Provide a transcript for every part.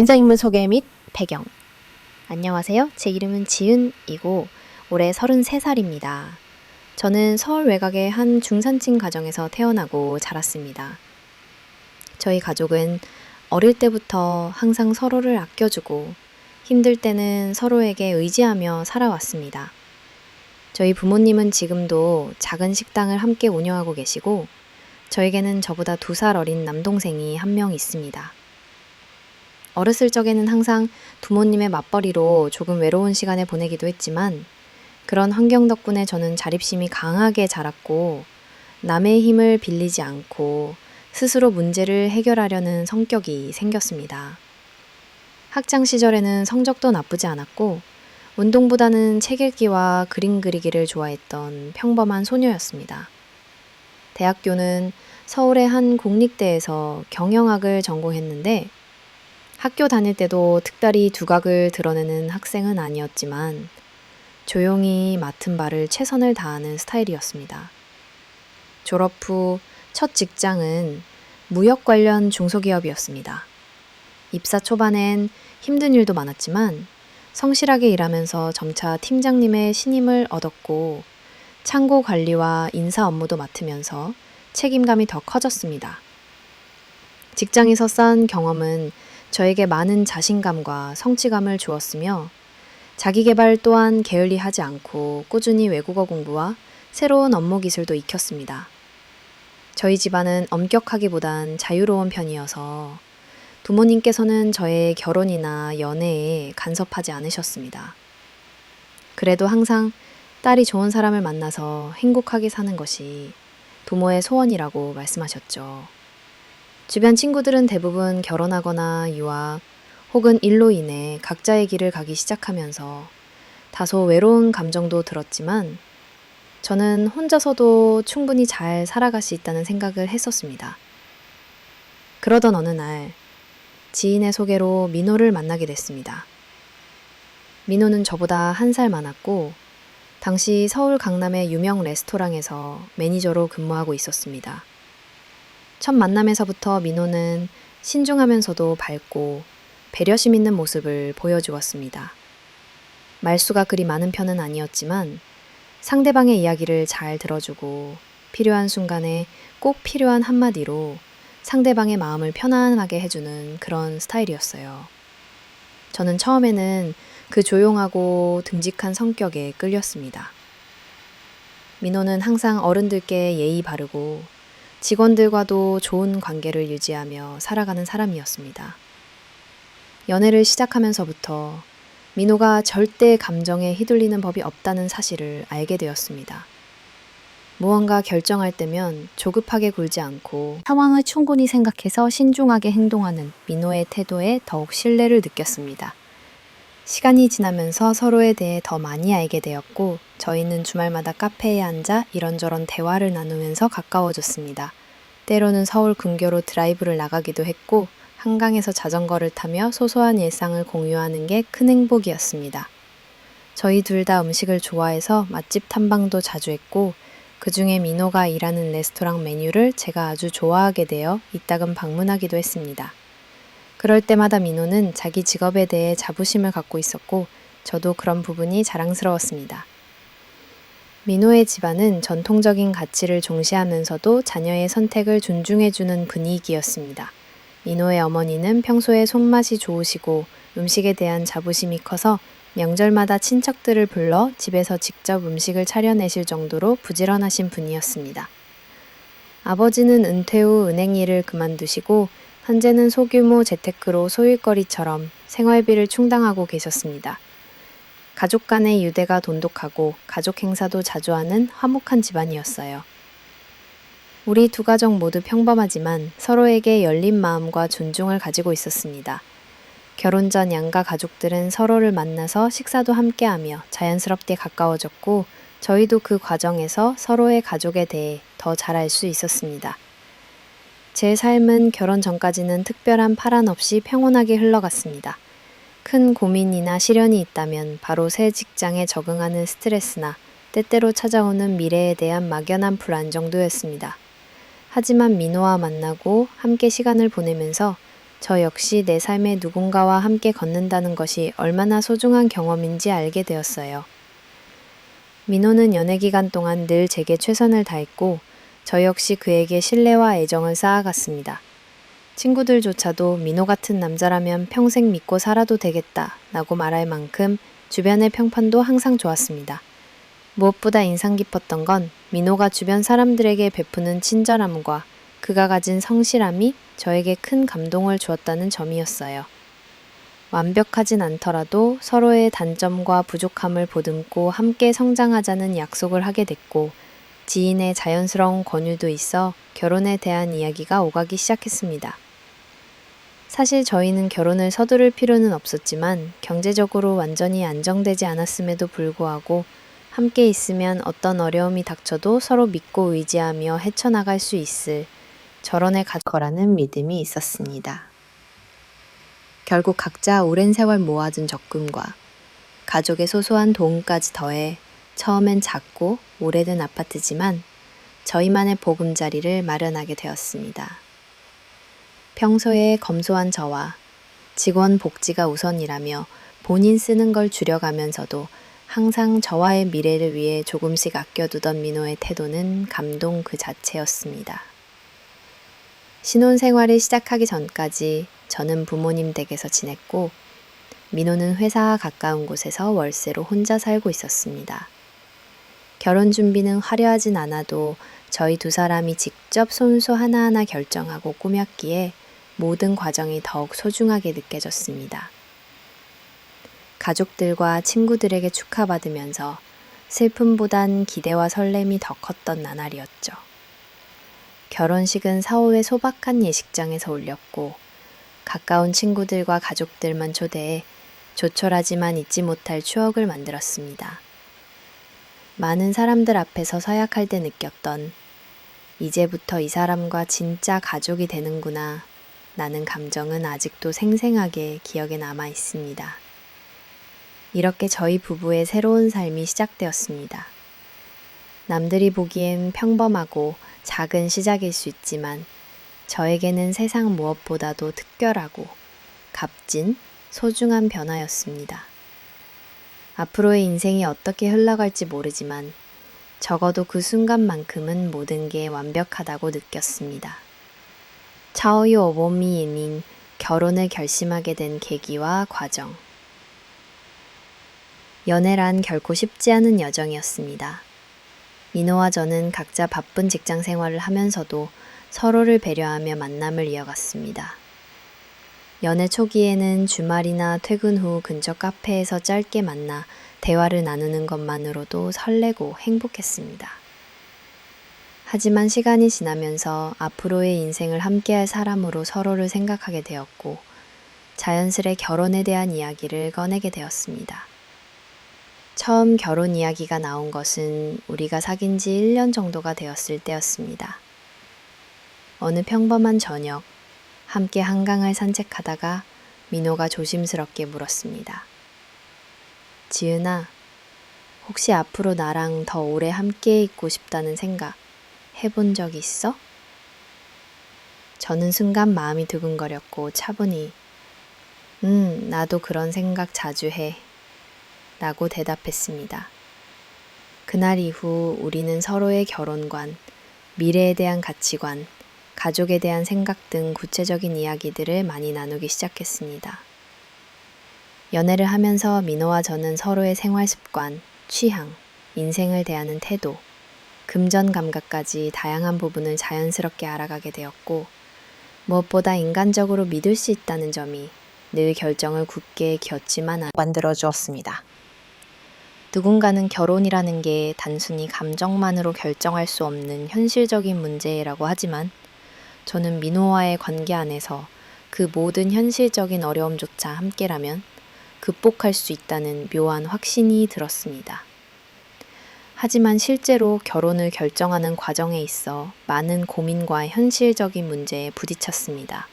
등장인물 소개 및 배경. 안녕하세요. 제 이름은 지은이고 올해 33살입니다. 저는 서울 외곽의 한 중산층 가정에서 태어나고 자랐습니다. 저희 가족은 어릴 때부터 항상 서로를 아껴주고 힘들 때는 서로에게 의지하며 살아왔습니다. 저희 부모님은 지금도 작은 식당을 함께 운영하고 계시고 저에게는 저보다 2살 어린 남동생이 한 명 있습니다. 어렸을 적에는 항상 부모님의 맞벌이로 조금 외로운 시간을 보내기도 했지만 그런 환경 덕분에 저는 자립심이 강하게 자랐고 남의 힘을 빌리지 않고 스스로 문제를 해결하려는 성격이 생겼습니다. 학창 시절에는 성적도 나쁘지 않았고 운동보다는 책 읽기와 그림 그리기를 좋아했던 평범한 소녀였습니다. 대학교는 서울의 한 공립대에서 경영학을 전공했는데 학교 다닐 때도 특별히 두각을 드러내는 학생은 아니었지만 조용히 맡은 바를 최선을 다하는 스타일이었습니다. 졸업 후 첫 직장은 무역 관련 중소기업이었습니다. 입사 초반엔 힘든 일도 많았지만 성실하게 일하면서 점차 팀장님의 신임을 얻었고 창고 관리와 인사 업무도 맡으면서 책임감이 더 커졌습니다. 직장에서 쌓은 경험은 저에게 많은 자신감과 성취감을 주었으며 자기 개발 또한 게을리하지 않고 꾸준히 외국어 공부와 새로운 업무 기술도 익혔습니다. 저희 집안은 엄격하기보단 자유로운 편이어서 부모님께서는 저의 결혼이나 연애에 간섭하지 않으셨습니다. 그래도 항상 딸이 좋은 사람을 만나서 행복하게 사는 것이 부모의 소원이라고 말씀하셨죠. 주변 친구들은 대부분 결혼하거나 유학 혹은 일로 인해 각자의 길을 가기 시작하면서 다소 외로운 감정도 들었지만 저는 혼자서도 충분히 잘 살아갈 수 있다는 생각을 했었습니다. 그러던 어느 날 지인의 소개로 민호를 만나게 됐습니다. 민호는 저보다 1살 많았고 당시 서울 강남의 유명 레스토랑에서 매니저로 근무하고 있었습니다. 첫 만남에서부터 민호는 신중하면서도 밝고 배려심 있는 모습을 보여주었습니다. 말수가 그리 많은 편은 아니었지만 상대방의 이야기를 잘 들어주고 필요한 순간에 꼭 필요한 한마디로 상대방의 마음을 편안하게 해주는 그런 스타일이었어요. 저는 처음에는 그 조용하고 듬직한 성격에 끌렸습니다. 민호는 항상 어른들께 예의 바르고 직원들과도 좋은 관계를 유지하며 살아가는 사람이었습니다. 연애를 시작하면서부터 민호가 절대 감정에 휘둘리는 법이 없다는 사실을 알게 되었습니다. 무언가 결정할 때면 조급하게 굴지 않고 상황을 충분히 생각해서 신중하게 행동하는 민호의 태도에 더욱 신뢰를 느꼈습니다. 시간이 지나면서 서로에 대해 더 많이 알게 되었고 저희는 주말마다 카페에 앉아 이런저런 대화를 나누면서 가까워졌습니다. 때로는 서울 근교로 드라이브를 나가기도 했고 한강에서 자전거를 타며 소소한 일상을 공유하는 게 큰 행복이었습니다. 저희 둘 다 음식을 좋아해서 맛집 탐방도 자주 했고 그중에 민호가 일하는 레스토랑 메뉴를 제가 아주 좋아하게 되어 이따금 방문하기도 했습니다. 그럴 때마다 민호는 자기 직업에 대해 자부심을 갖고 있었고 저도 그런 부분이 자랑스러웠습니다. 민호의 집안은 전통적인 가치를 중시하면서도 자녀의 선택을 존중해주는 분위기였습니다. 민호의 어머니는 평소에 손맛이 좋으시고 음식에 대한 자부심이 커서 명절마다 친척들을 불러 집에서 직접 음식을 차려내실 정도로 부지런하신 분이었습니다. 아버지는 은퇴 후 은행 일을 그만두시고 현재는 소규모 재테크로 소일거리처럼 생활비를 충당하고 계셨습니다. 가족 간의 유대가 돈독하고 가족 행사도 자주 하는 화목한 집안이었어요. 우리 두 가족 모두 평범하지만 서로에게 열린 마음과 존중을 가지고 있었습니다. 결혼 전 양가 가족들은 서로를 만나서 식사도 함께하며 자연스럽게 가까워졌고 저희도 그 과정에서 서로의 가족에 대해 더 잘 알 수 있었습니다. 제 삶은 결혼 전까지는 특별한 파란 없이 평온하게 흘러갔습니다. 큰 고민이나 시련이 있다면 바로 새 직장에 적응하는 스트레스나 때때로 찾아오는 미래에 대한 막연한 불안 정도였습니다. 하지만 민호와 만나고 함께 시간을 보내면서 저 역시 내 삶에 누군가와 함께 걷는다는 것이 얼마나 소중한 경험인지 알게 되었어요. 민호는 연애 기간 동안 늘 제게 최선을 다했고, 저 역시 그에게 신뢰와 애정을 쌓아갔습니다. 친구들조차도 민호 같은 남자라면 평생 믿고 살아도 되겠다 라고 말할 만큼 주변의 평판도 항상 좋았습니다. 무엇보다 인상 깊었던 건 민호가 주변 사람들에게 베푸는 친절함과 그가 가진 성실함이 저에게 큰 감동을 주었다는 점이었어요. 완벽하진 않더라도 서로의 단점과 부족함을 보듬고 함께 성장하자는 약속을 하게 됐고, 지인의 자연스러운 권유도 있어 결혼에 대한 이야기가 오가기 시작했습니다. 사실 저희는 결혼을 서두를 필요는 없었지만 경제적으로 완전히 안정되지 않았음에도 불구하고 함께 있으면 어떤 어려움이 닥쳐도 서로 믿고 의지하며 헤쳐나갈 수 있을 절원의 거라는 믿음이 있었습니다. 결국 각자 오랜 세월 모아둔 적금과 가족의 소소한 도움까지 더해 처음엔 작고 오래된 아파트지만 저희만의 보금자리를 마련하게 되었습니다. 평소에 검소한 저와 직원 복지가 우선이라며 본인 쓰는 걸 줄여가면서도 항상 저와의 미래를 위해 조금씩 아껴두던 민호의 태도는 감동 그 자체였습니다. 신혼생활을 시작하기 전까지 저는 부모님 댁에서 지냈고, 민호는 회사와 가까운 곳에서 월세로 혼자 살고 있었습니다. 결혼 준비는 화려하진 않아도 저희 두 사람이 직접 손수 하나하나 결정하고 꾸몄기에 모든 과정이 더욱 소중하게 느껴졌습니다. 가족들과 친구들에게 축하받으면서 슬픔보단 기대와 설렘이 더 컸던 나날이었죠. 결혼식은 사후에 소박한 예식장에서 올렸고, 가까운 친구들과 가족들만 초대해 조촐하지만 잊지 못할 추억을 만들었습니다. 많은 사람들 앞에서 서약할 때 느꼈던 이제부터 이 사람과 진짜 가족이 되는구나 라는 감정은 아직도 생생하게 기억에 남아 있습니다. 이렇게 저희 부부의 새로운 삶이 시작되었습니다. 남들이 보기엔 평범하고 작은 시작일 수 있지만 저에게는 세상 무엇보다도 특별하고 값진 소중한 변화였습니다. 앞으로의 인생이 어떻게 흘러갈지 모르지만 적어도 그 순간만큼은 모든 게 완벽하다고 느꼈습니다. 차오유 오보미인 결혼을 결심하게 된 계기와 과정. 연애란 결코 쉽지 않은 여정이었습니다. 민호와 저는 각자 바쁜 직장 생활을 하면서도 서로를 배려하며 만남을 이어갔습니다. 연애 초기에는 주말이나 퇴근 후 근처 카페에서 짧게 만나 대화를 나누는 것만으로도 설레고 행복했습니다. 하지만 시간이 지나면서 앞으로의 인생을 함께할 사람으로 서로를 생각하게 되었고, 자연스레 결혼에 대한 이야기를 꺼내게 되었습니다. 처음 결혼 이야기가 나온 것은 우리가 사귄 지 1년 정도가 되었을 때였습니다. 어느 평범한 저녁, 함께 한강을 산책하다가 민호가 조심스럽게 물었습니다. 지은아, 혹시 앞으로 나랑 더 오래 함께 있고 싶다는 생각 해본 적 있어? 저는 순간 마음이 두근거렸고 차분히 나도 그런 생각 자주 해 라고 대답했습니다. 그날 이후 우리는 서로의 결혼관, 미래에 대한 가치관, 가족에 대한 생각 등 구체적인 이야기들을 많이 나누기 시작했습니다. 연애를 하면서 민호와 저는 서로의 생활 습관, 취향, 인생을 대하는 태도, 금전 감각까지 다양한 부분을 자연스럽게 알아가게 되었고, 무엇보다 인간적으로 믿을 수 있다는 점이 늘 결정을 굳게 겼지만 만들어 주었습니다. 누군가는 결혼이라는 게 단순히 감정만으로 결정할 수 없는 현실적인 문제라고 하지만 저는 민호와의 관계 안에서 그 모든 현실적인 어려움조차 함께라면 극복할 수 있다는 묘한 확신이 들었습니다. 하지만 실제로 결혼을 결정하는 과정에 있어 많은 고민과 현실적인 문제에 부딪혔습니다.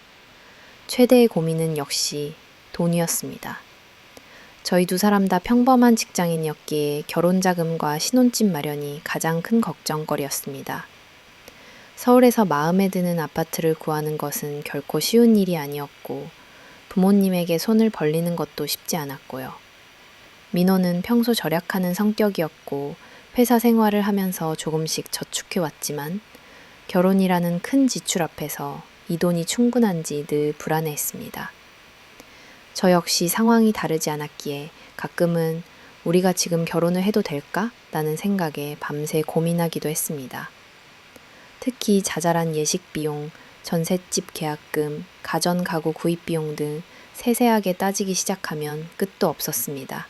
최대의 고민은 역시 돈이었습니다. 저희 두 사람 다 평범한 직장인이었기에 결혼 자금과 신혼집 마련이 가장 큰 걱정거리였습니다. 서울에서 마음에 드는 아파트를 구하는 것은 결코 쉬운 일이 아니었고 부모님에게 손을 벌리는 것도 쉽지 않았고요. 민호는 평소 절약하는 성격이었고 회사 생활을 하면서 조금씩 저축해 왔지만 결혼이라는 큰 지출 앞에서 이 돈이 충분한지 늘 불안해했습니다. 저 역시 상황이 다르지 않았기에 가끔은 우리가 지금 결혼을 해도 될까? 라는 생각에 밤새 고민하기도 했습니다. 특히 자잘한 예식 비용, 전셋집 계약금, 가전 가구 구입 비용 등 세세하게 따지기 시작하면 끝도 없었습니다.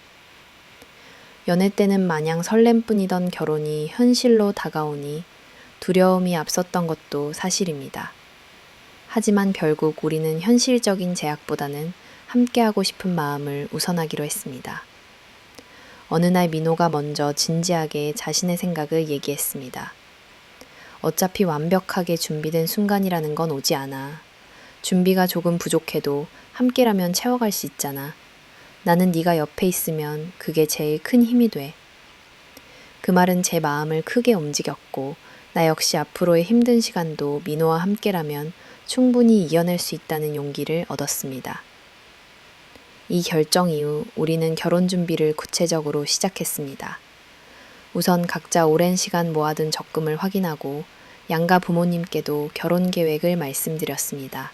연애 때는 마냥 설렘뿐이던 결혼이 현실로 다가오니 두려움이 앞섰던 것도 사실입니다. 하지만 결국 우리는 현실적인 제약보다는 함께하고 싶은 마음을 우선하기로 했습니다. 어느 날 민호가 먼저 진지하게 자신의 생각을 얘기했습니다. 어차피 완벽하게 준비된 순간이라는 건 오지 않아. 준비가 조금 부족해도 함께라면 채워갈 수 있잖아. 나는 네가 옆에 있으면 그게 제일 큰 힘이 돼. 그 말은 제 마음을 크게 움직였고 나 역시 앞으로의 힘든 시간도 민호와 함께라면 충분히 이겨낼 수 있다는 용기를 얻었습니다. 이 결정 이후 우리는 결혼 준비를 구체적으로 시작했습니다. 우선 각자 오랜 시간 모아둔 적금을 확인하고 양가 부모님께도 결혼 계획을 말씀드렸습니다.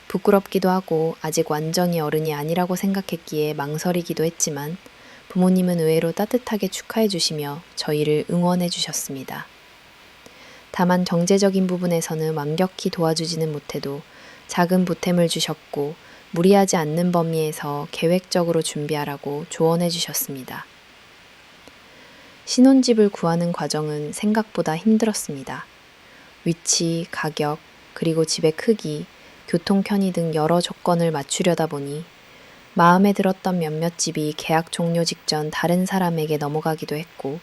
부끄럽기도 하고 아직 완전히 어른이 아니라고 생각했기에 망설이기도 했지만 부모님은 의외로 따뜻하게 축하해 주시며 저희를 응원해 주셨습니다. 다만 경제적인 부분에서는 완벽히 도와주지는 못해도 작은 보탬을 주셨고 무리하지 않는 범위에서 계획적으로 준비하라고 조언해 주셨습니다. 신혼집을 구하는 과정은 생각보다 힘들었습니다. 위치, 가격, 그리고 집의 크기, 교통 편의 등 여러 조건을 맞추려다 보니 마음에 들었던 몇몇 집이 계약 종료 직전 다른 사람에게 넘어가기도 했고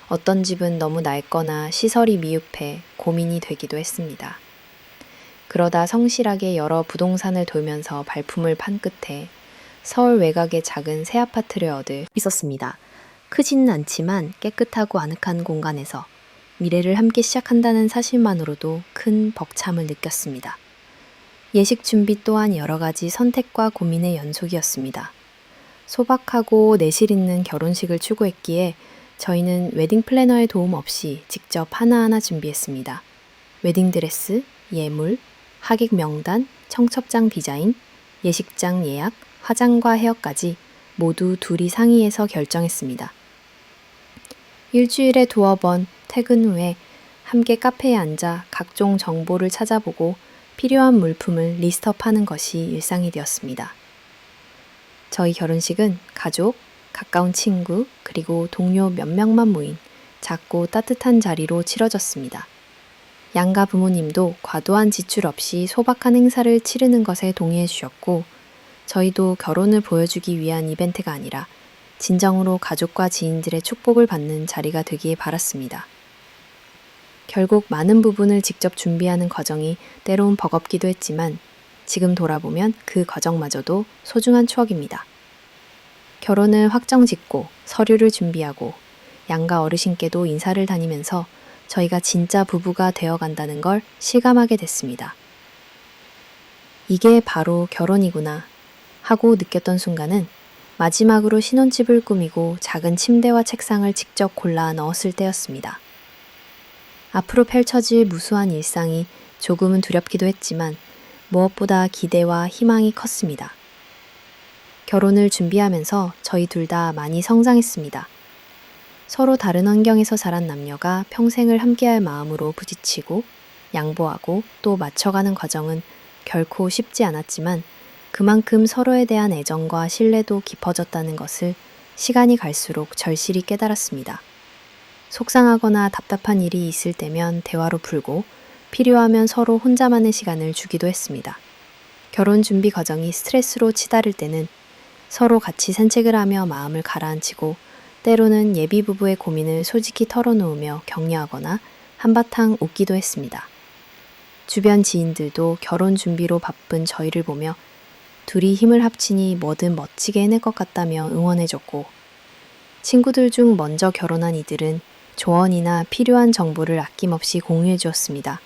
어떤 집은 너무 낡거나 시설이 미흡해 고민이 되기도 했습니다. 그러다 성실하게 여러 부동산을 돌면서 발품을 판 끝에 서울 외곽의 작은 새 아파트를 얻을 있었습니다. 크지는 않지만 깨끗하고 아늑한 공간에서 미래를 함께 시작한다는 사실만으로도 큰 벅참을 느꼈습니다. 예식 준비 또한 여러 가지 선택과 고민의 연속이었습니다. 소박하고 내실 있는 결혼식을 추구했기에 저희는 웨딩 플래너의 도움 없이 직접 하나하나 준비했습니다. 웨딩드레스, 예물, 하객 명단, 청첩장 디자인, 예식장 예약, 화장과 헤어까지 모두 둘이 상의해서 결정했습니다. 일주일에 2번 퇴근 후에 함께 카페에 앉아 각종 정보를 찾아보고 필요한 물품을 리스트업하는 것이 일상이 되었습니다. 저희 결혼식은 가족, 가까운 친구, 그리고 동료 몇 명만 모인 작고 따뜻한 자리로 치러졌습니다. 양가 부모님도 과도한 지출 없이 소박한 행사를 치르는 것에 동의해 주셨고 저희도 결혼을 보여주기 위한 이벤트가 아니라 진정으로 가족과 지인들의 축복을 받는 자리가 되길 바랐습니다. 결국 많은 부분을 직접 준비하는 과정이 때론 버겁기도 했지만 지금 돌아보면 그 과정마저도 소중한 추억입니다. 결혼을 확정 짓고 서류를 준비하고 양가 어르신께도 인사를 다니면서 저희가 진짜 부부가 되어간다는 걸 실감하게 됐습니다. 이게 바로 결혼이구나 하고 느꼈던 순간은 마지막으로 신혼집을 꾸미고 작은 침대와 책상을 직접 골라 넣었을 때였습니다. 앞으로 펼쳐질 무수한 일상이 조금은 두렵기도 했지만 무엇보다 기대와 희망이 컸습니다. 결혼을 준비하면서 저희 둘 다 많이 성장했습니다. 서로 다른 환경에서 자란 남녀가 평생을 함께할 마음으로 부딪히고 양보하고 또 맞춰가는 과정은 결코 쉽지 않았지만 그만큼 서로에 대한 애정과 신뢰도 깊어졌다는 것을 시간이 갈수록 절실히 깨달았습니다. 속상하거나 답답한 일이 있을 때면 대화로 풀고 필요하면 서로 혼자만의 시간을 주기도 했습니다. 결혼 준비 과정이 스트레스로 치달을 때는 서로 같이 산책을 하며 마음을 가라앉히고 때로는 예비 부부의 고민을 솔직히 털어놓으며 격려하거나 한바탕 웃기도 했습니다. 주변 지인들도 결혼 준비로 바쁜 저희를 보며 둘이 힘을 합치니 뭐든 멋지게 해낼 것 같다며 응원해줬고 친구들 중 먼저 결혼한 이들은 조언이나 필요한 정보를 아낌없이 공유해 주었습니다.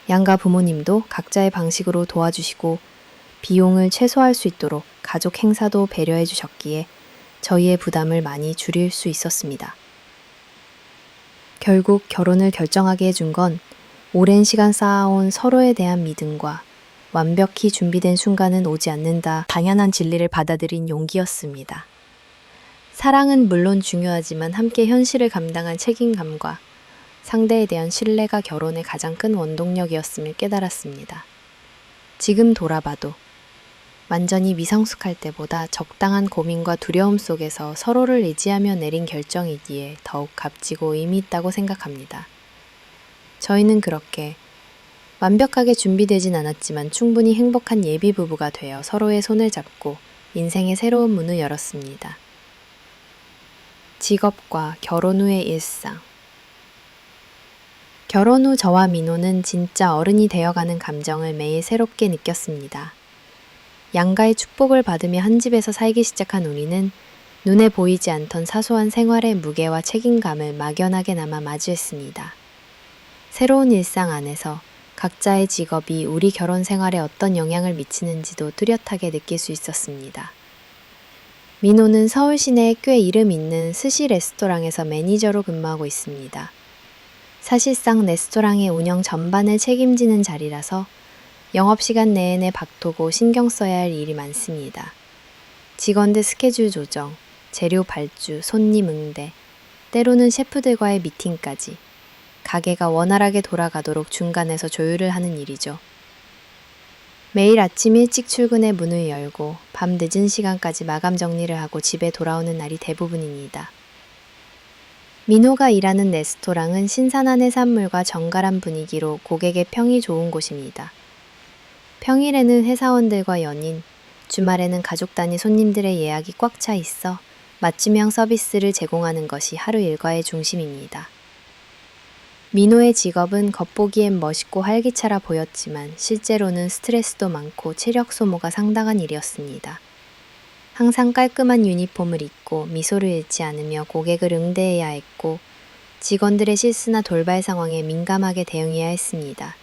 양가 부모님도 각자의 방식으로 도와주시고 비용을 최소화할 수 있도록 가족 행사도 배려해 주셨기에 저희의 부담을 많이 줄일 수 있었습니다. 결국 결혼을 결정하게 해준 건 오랜 시간 쌓아온 서로에 대한 믿음과 완벽히 준비된 순간은 오지 않는다 당연한 진리를 받아들인 용기였습니다. 사랑은 물론 중요하지만 함께 현실을 감당한 책임감과 상대에 대한 신뢰가 결혼의 가장 큰 원동력이었음을 깨달았습니다. 지금 돌아봐도 완전히 미성숙할 때보다 적당한 고민과 두려움 속에서 서로를 의지하며 내린 결정이기에 더욱 값지고 의미 있다고 생각합니다. 저희는 그렇게 완벽하게 준비되진 않았지만 충분히 행복한 예비 부부가 되어 서로의 손을 잡고 인생의 새로운 문을 열었습니다. 직업과 결혼 후의 일상. 결혼 후 저와 민호는 진짜 어른이 되어가는 감정을 매일 새롭게 느꼈습니다. 양가의 축복을 받으며 한 집에서 살기 시작한 우리는 눈에 보이지 않던 사소한 생활의 무게와 책임감을 막연하게나마 마주했습니다. 새로운 일상 안에서 각자의 직업이 우리 결혼 생활에 어떤 영향을 미치는지도 뚜렷하게 느낄 수 있었습니다. 민호는 서울 시내에 꽤 이름 있는 스시 레스토랑에서 매니저로 근무하고 있습니다. 사실상 레스토랑의 운영 전반을 책임지는 자리라서 영업시간 내내 박토고 신경 써야 할 일이 많습니다. 직원들 스케줄 조정, 재료 발주, 손님 응대, 때로는 셰프들과의 미팅까지 가게가 원활하게 돌아가도록 중간에서 조율을 하는 일이죠. 매일 아침 일찍 출근해 문을 열고 밤 늦은 시간까지 마감 정리를 하고 집에 돌아오는 날이 대부분입니다. 민호가 일하는 레스토랑은 신선한 해산물과 정갈한 분위기로 고객의 평이 좋은 곳입니다. 평일에는 회사원들과 연인, 주말에는 가족 단위 손님들의 예약이 꽉 차 있어 맞춤형 서비스를 제공하는 것이 하루 일과의 중심입니다. 민호의 직업은 겉보기엔 멋있고 활기차라 보였지만 실제로는 스트레스도 많고 체력 소모가 상당한 일이었습니다. 항상 깔끔한 유니폼을 입고 미소를 잃지 않으며 고객을 응대해야 했고 직원들의 실수나 돌발 상황에 민감하게 대응해야 했습니다.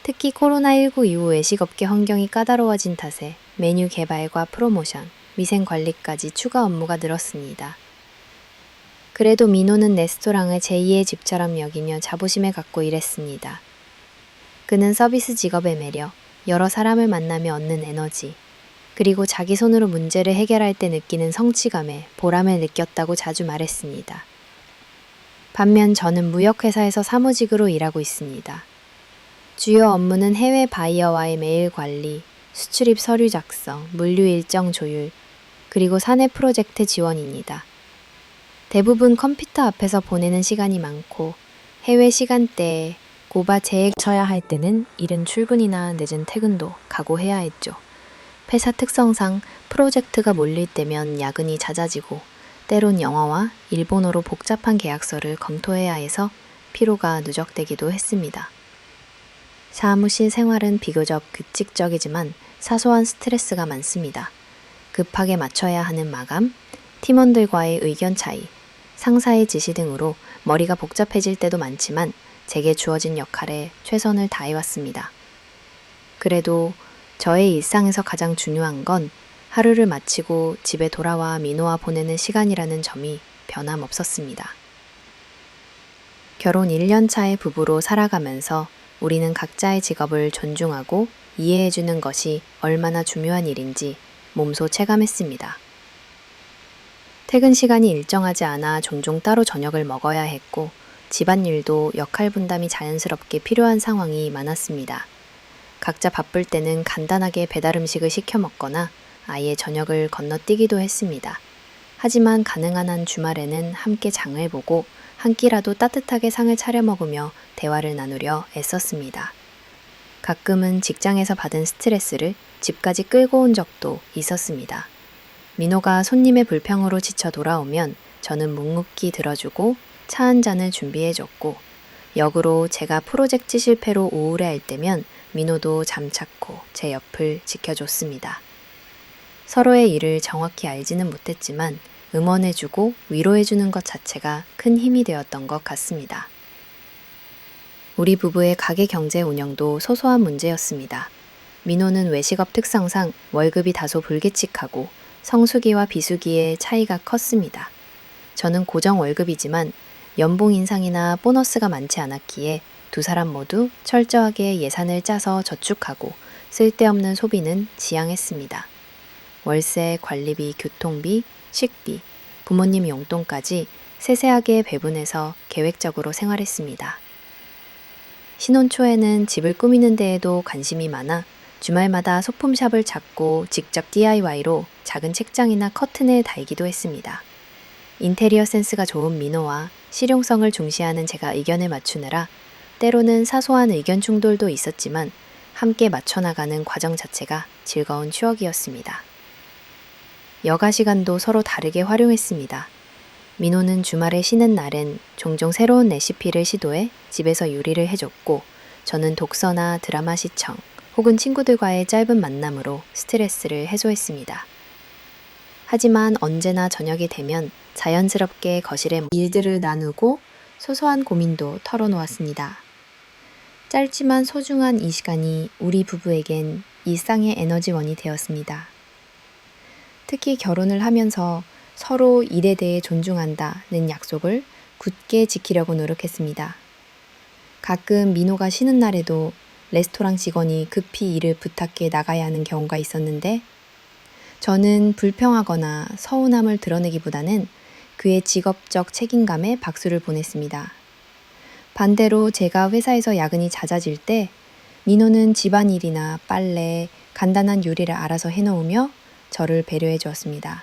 특히 코로나19 이후 외식업계 환경이 까다로워진 탓에 메뉴 개발과 프로모션, 위생 관리까지 추가 업무가 늘었습니다. 그래도 민호는 레스토랑을 제2의 집처럼 여기며 자부심을 갖고 일했습니다. 그는 서비스 직업의 매력, 여러 사람을 만나며 얻는 에너지, 그리고 자기 손으로 문제를 해결할 때 느끼는 성취감에 보람을 느꼈다고 자주 말했습니다. 반면 저는 무역회사에서 사무직으로 일하고 있습니다. 주요 업무는 해외 바이어와의 메일 관리, 수출입 서류 작성, 물류 일정 조율, 그리고 사내 프로젝트 지원입니다. 대부분 컴퓨터 앞에서 보내는 시간이 많고 해외 시간대에 고바 재액 쳐야 할 때는 이른 출근이나 늦은 퇴근도 각오해야 했죠. 회사 특성상 프로젝트가 몰릴 때면 야근이 잦아지고 때론 영어와 일본어로 복잡한 계약서를 검토해야 해서 피로가 누적되기도 했습니다. 사무실 생활은 비교적 규칙적이지만 사소한 스트레스가 많습니다. 급하게 맞춰야 하는 마감, 팀원들과의 의견 차이, 상사의 지시 등으로 머리가 복잡해질 때도 많지만 제게 주어진 역할에 최선을 다해왔습니다. 그래도 저의 일상에서 가장 중요한 건 하루를 마치고 집에 돌아와 민호와 보내는 시간이라는 점이 변함없었습니다. 결혼 1년 차의 부부로 살아가면서 우리는 각자의 직업을 존중하고 이해해주는 것이 얼마나 중요한 일인지 몸소 체감했습니다. 퇴근 시간이 일정하지 않아 종종 따로 저녁을 먹어야 했고 집안일도 역할 분담이 자연스럽게 필요한 상황이 많았습니다. 각자 바쁠 때는 간단하게 배달 음식을 시켜 먹거나 아예 저녁을 건너뛰기도 했습니다. 하지만 가능한 한 주말에는 함께 장을 보고 한 끼라도 따뜻하게 상을 차려 먹으며 대화를 나누려 애썼습니다. 가끔은 직장에서 받은 스트레스를 집까지 끌고 온 적도 있었습니다. 민호가 손님의 불평으로 지쳐 돌아오면 저는 묵묵히 들어주고 차 한 잔을 준비해줬고 역으로 제가 프로젝트 실패로 우울해할 때면 민호도 잠자코 제 옆을 지켜줬습니다. 서로의 일을 정확히 알지는 못했지만 응원해주고 위로해주는 것 자체가 큰 힘이 되었던 것 같습니다. 우리 부부의 가게 경제 운영도 소소한 문제였습니다. 민호는 외식업 특성상 월급이 다소 불규칙하고 성수기와 비수기의 차이가 컸습니다. 저는 고정 월급이지만 연봉 인상이나 보너스가 많지 않았기에 두 사람 모두 철저하게 예산을 짜서 저축하고 쓸데없는 소비는 지양했습니다. 월세, 관리비, 교통비, 식비, 부모님 용돈까지 세세하게 배분해서 계획적으로 생활했습니다. 신혼 초에는 집을 꾸미는 데에도 관심이 많아 주말마다 소품샵을 찾고 직접 DIY로 작은 책장이나 커튼을 달기도 했습니다. 인테리어 센스가 좋은 민호와 실용성을 중시하는 제가 의견을 맞추느라 때로는 사소한 의견 충돌도 있었지만 함께 맞춰나가는 과정 자체가 즐거운 추억이었습니다. 여가 시간도 서로 다르게 활용했습니다. 민호는 주말에 쉬는 날엔 종종 새로운 레시피를 시도해 집에서 요리를 해줬고 저는 독서나 드라마 시청 혹은 친구들과의 짧은 만남으로 스트레스를 해소했습니다. 하지만 언제나 저녁이 되면 자연스럽게 거실에 일들을 나누고 소소한 고민도 털어놓았습니다. 짧지만 소중한 이 시간이 우리 부부에겐 일상의 에너지원이 되었습니다. 특히 결혼을 하면서 서로 일에 대해 존중한다는 약속을 굳게 지키려고 노력했습니다. 가끔 민호가 쉬는 날에도 레스토랑 직원이 급히 일을 부탁해 나가야 하는 경우가 있었는데 저는 불평하거나 서운함을 드러내기보다는 그의 직업적 책임감에 박수를 보냈습니다. 반대로 제가 회사에서 야근이 잦아질 때 민호는 집안일이나 빨래, 간단한 요리를 알아서 해놓으며 저를 배려해 주었습니다.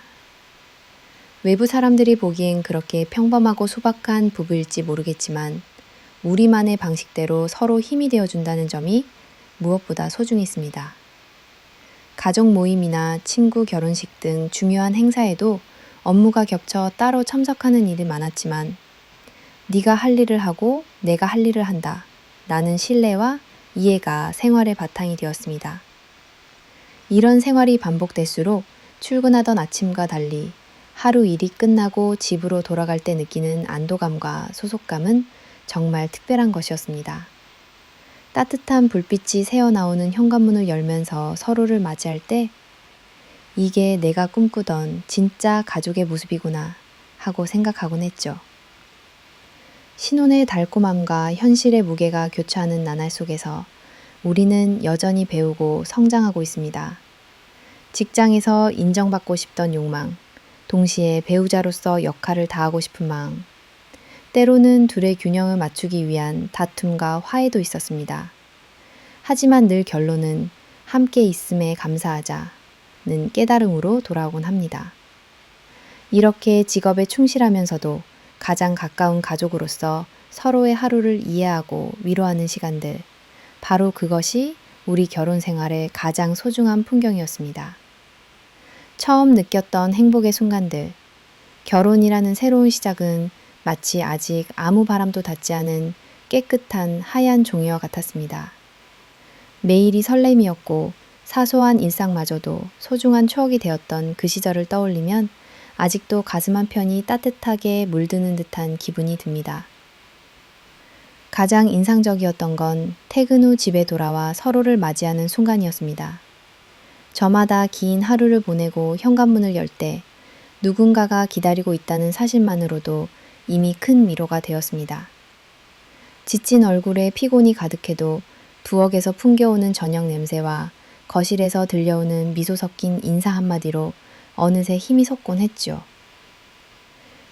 외부 사람들이 보기엔 그렇게 평범하고 소박한 부부일지 모르겠지만 우리만의 방식대로 서로 힘이 되어준다는 점이 무엇보다 소중했습니다. 가족 모임이나 친구 결혼식 등 중요한 행사에도 업무가 겹쳐 따로 참석하는 일이 많았지만 네가 할 일을 하고 내가 할 일을 한다. 라는 신뢰와 이해가 생활의 바탕이 되었습니다. 이런 생활이 반복될수록 출근하던 아침과 달리 하루 일이 끝나고 집으로 돌아갈 때 느끼는 안도감과 소속감은 정말 특별한 것이었습니다. 따뜻한 불빛이 새어나오는 현관문을 열면서 서로를 맞이할 때 이게 내가 꿈꾸던 진짜 가족의 모습이구나 하고 생각하곤 했죠. 신혼의 달콤함과 현실의 무게가 교차하는 나날 속에서 우리는 여전히 배우고 성장하고 있습니다. 직장에서 인정받고 싶던 욕망, 동시에 배우자로서 역할을 다하고 싶은 마음, 때로는 둘의 균형을 맞추기 위한 다툼과 화해도 있었습니다. 하지만 늘 결론은 함께 있음에 감사하자는 깨달음으로 돌아오곤 합니다. 이렇게 직업에 충실하면서도 가장 가까운 가족으로서 서로의 하루를 이해하고 위로하는 시간들, 바로 그것이 우리 결혼 생활의 가장 소중한 풍경이었습니다. 처음 느꼈던 행복의 순간들, 결혼이라는 새로운 시작은 마치 아직 아무 바람도 닿지 않은 깨끗한 하얀 종이와 같았습니다. 매일이 설렘이었고 사소한 일상마저도 소중한 추억이 되었던 그 시절을 떠올리면 아직도 가슴 한편이 따뜻하게 물드는 듯한 기분이 듭니다. 가장 인상적이었던 건 퇴근 후 집에 돌아와 서로를 맞이하는 순간이었습니다. 저마다 긴 하루를 보내고 현관문을 열 때 누군가가 기다리고 있다는 사실만으로도 이미 큰 위로가 되었습니다. 지친 얼굴에 피곤이 가득해도 부엌에서 풍겨오는 저녁 냄새와 거실에서 들려오는 미소 섞인 인사 한마디로 어느새 힘이 솟곤 했죠.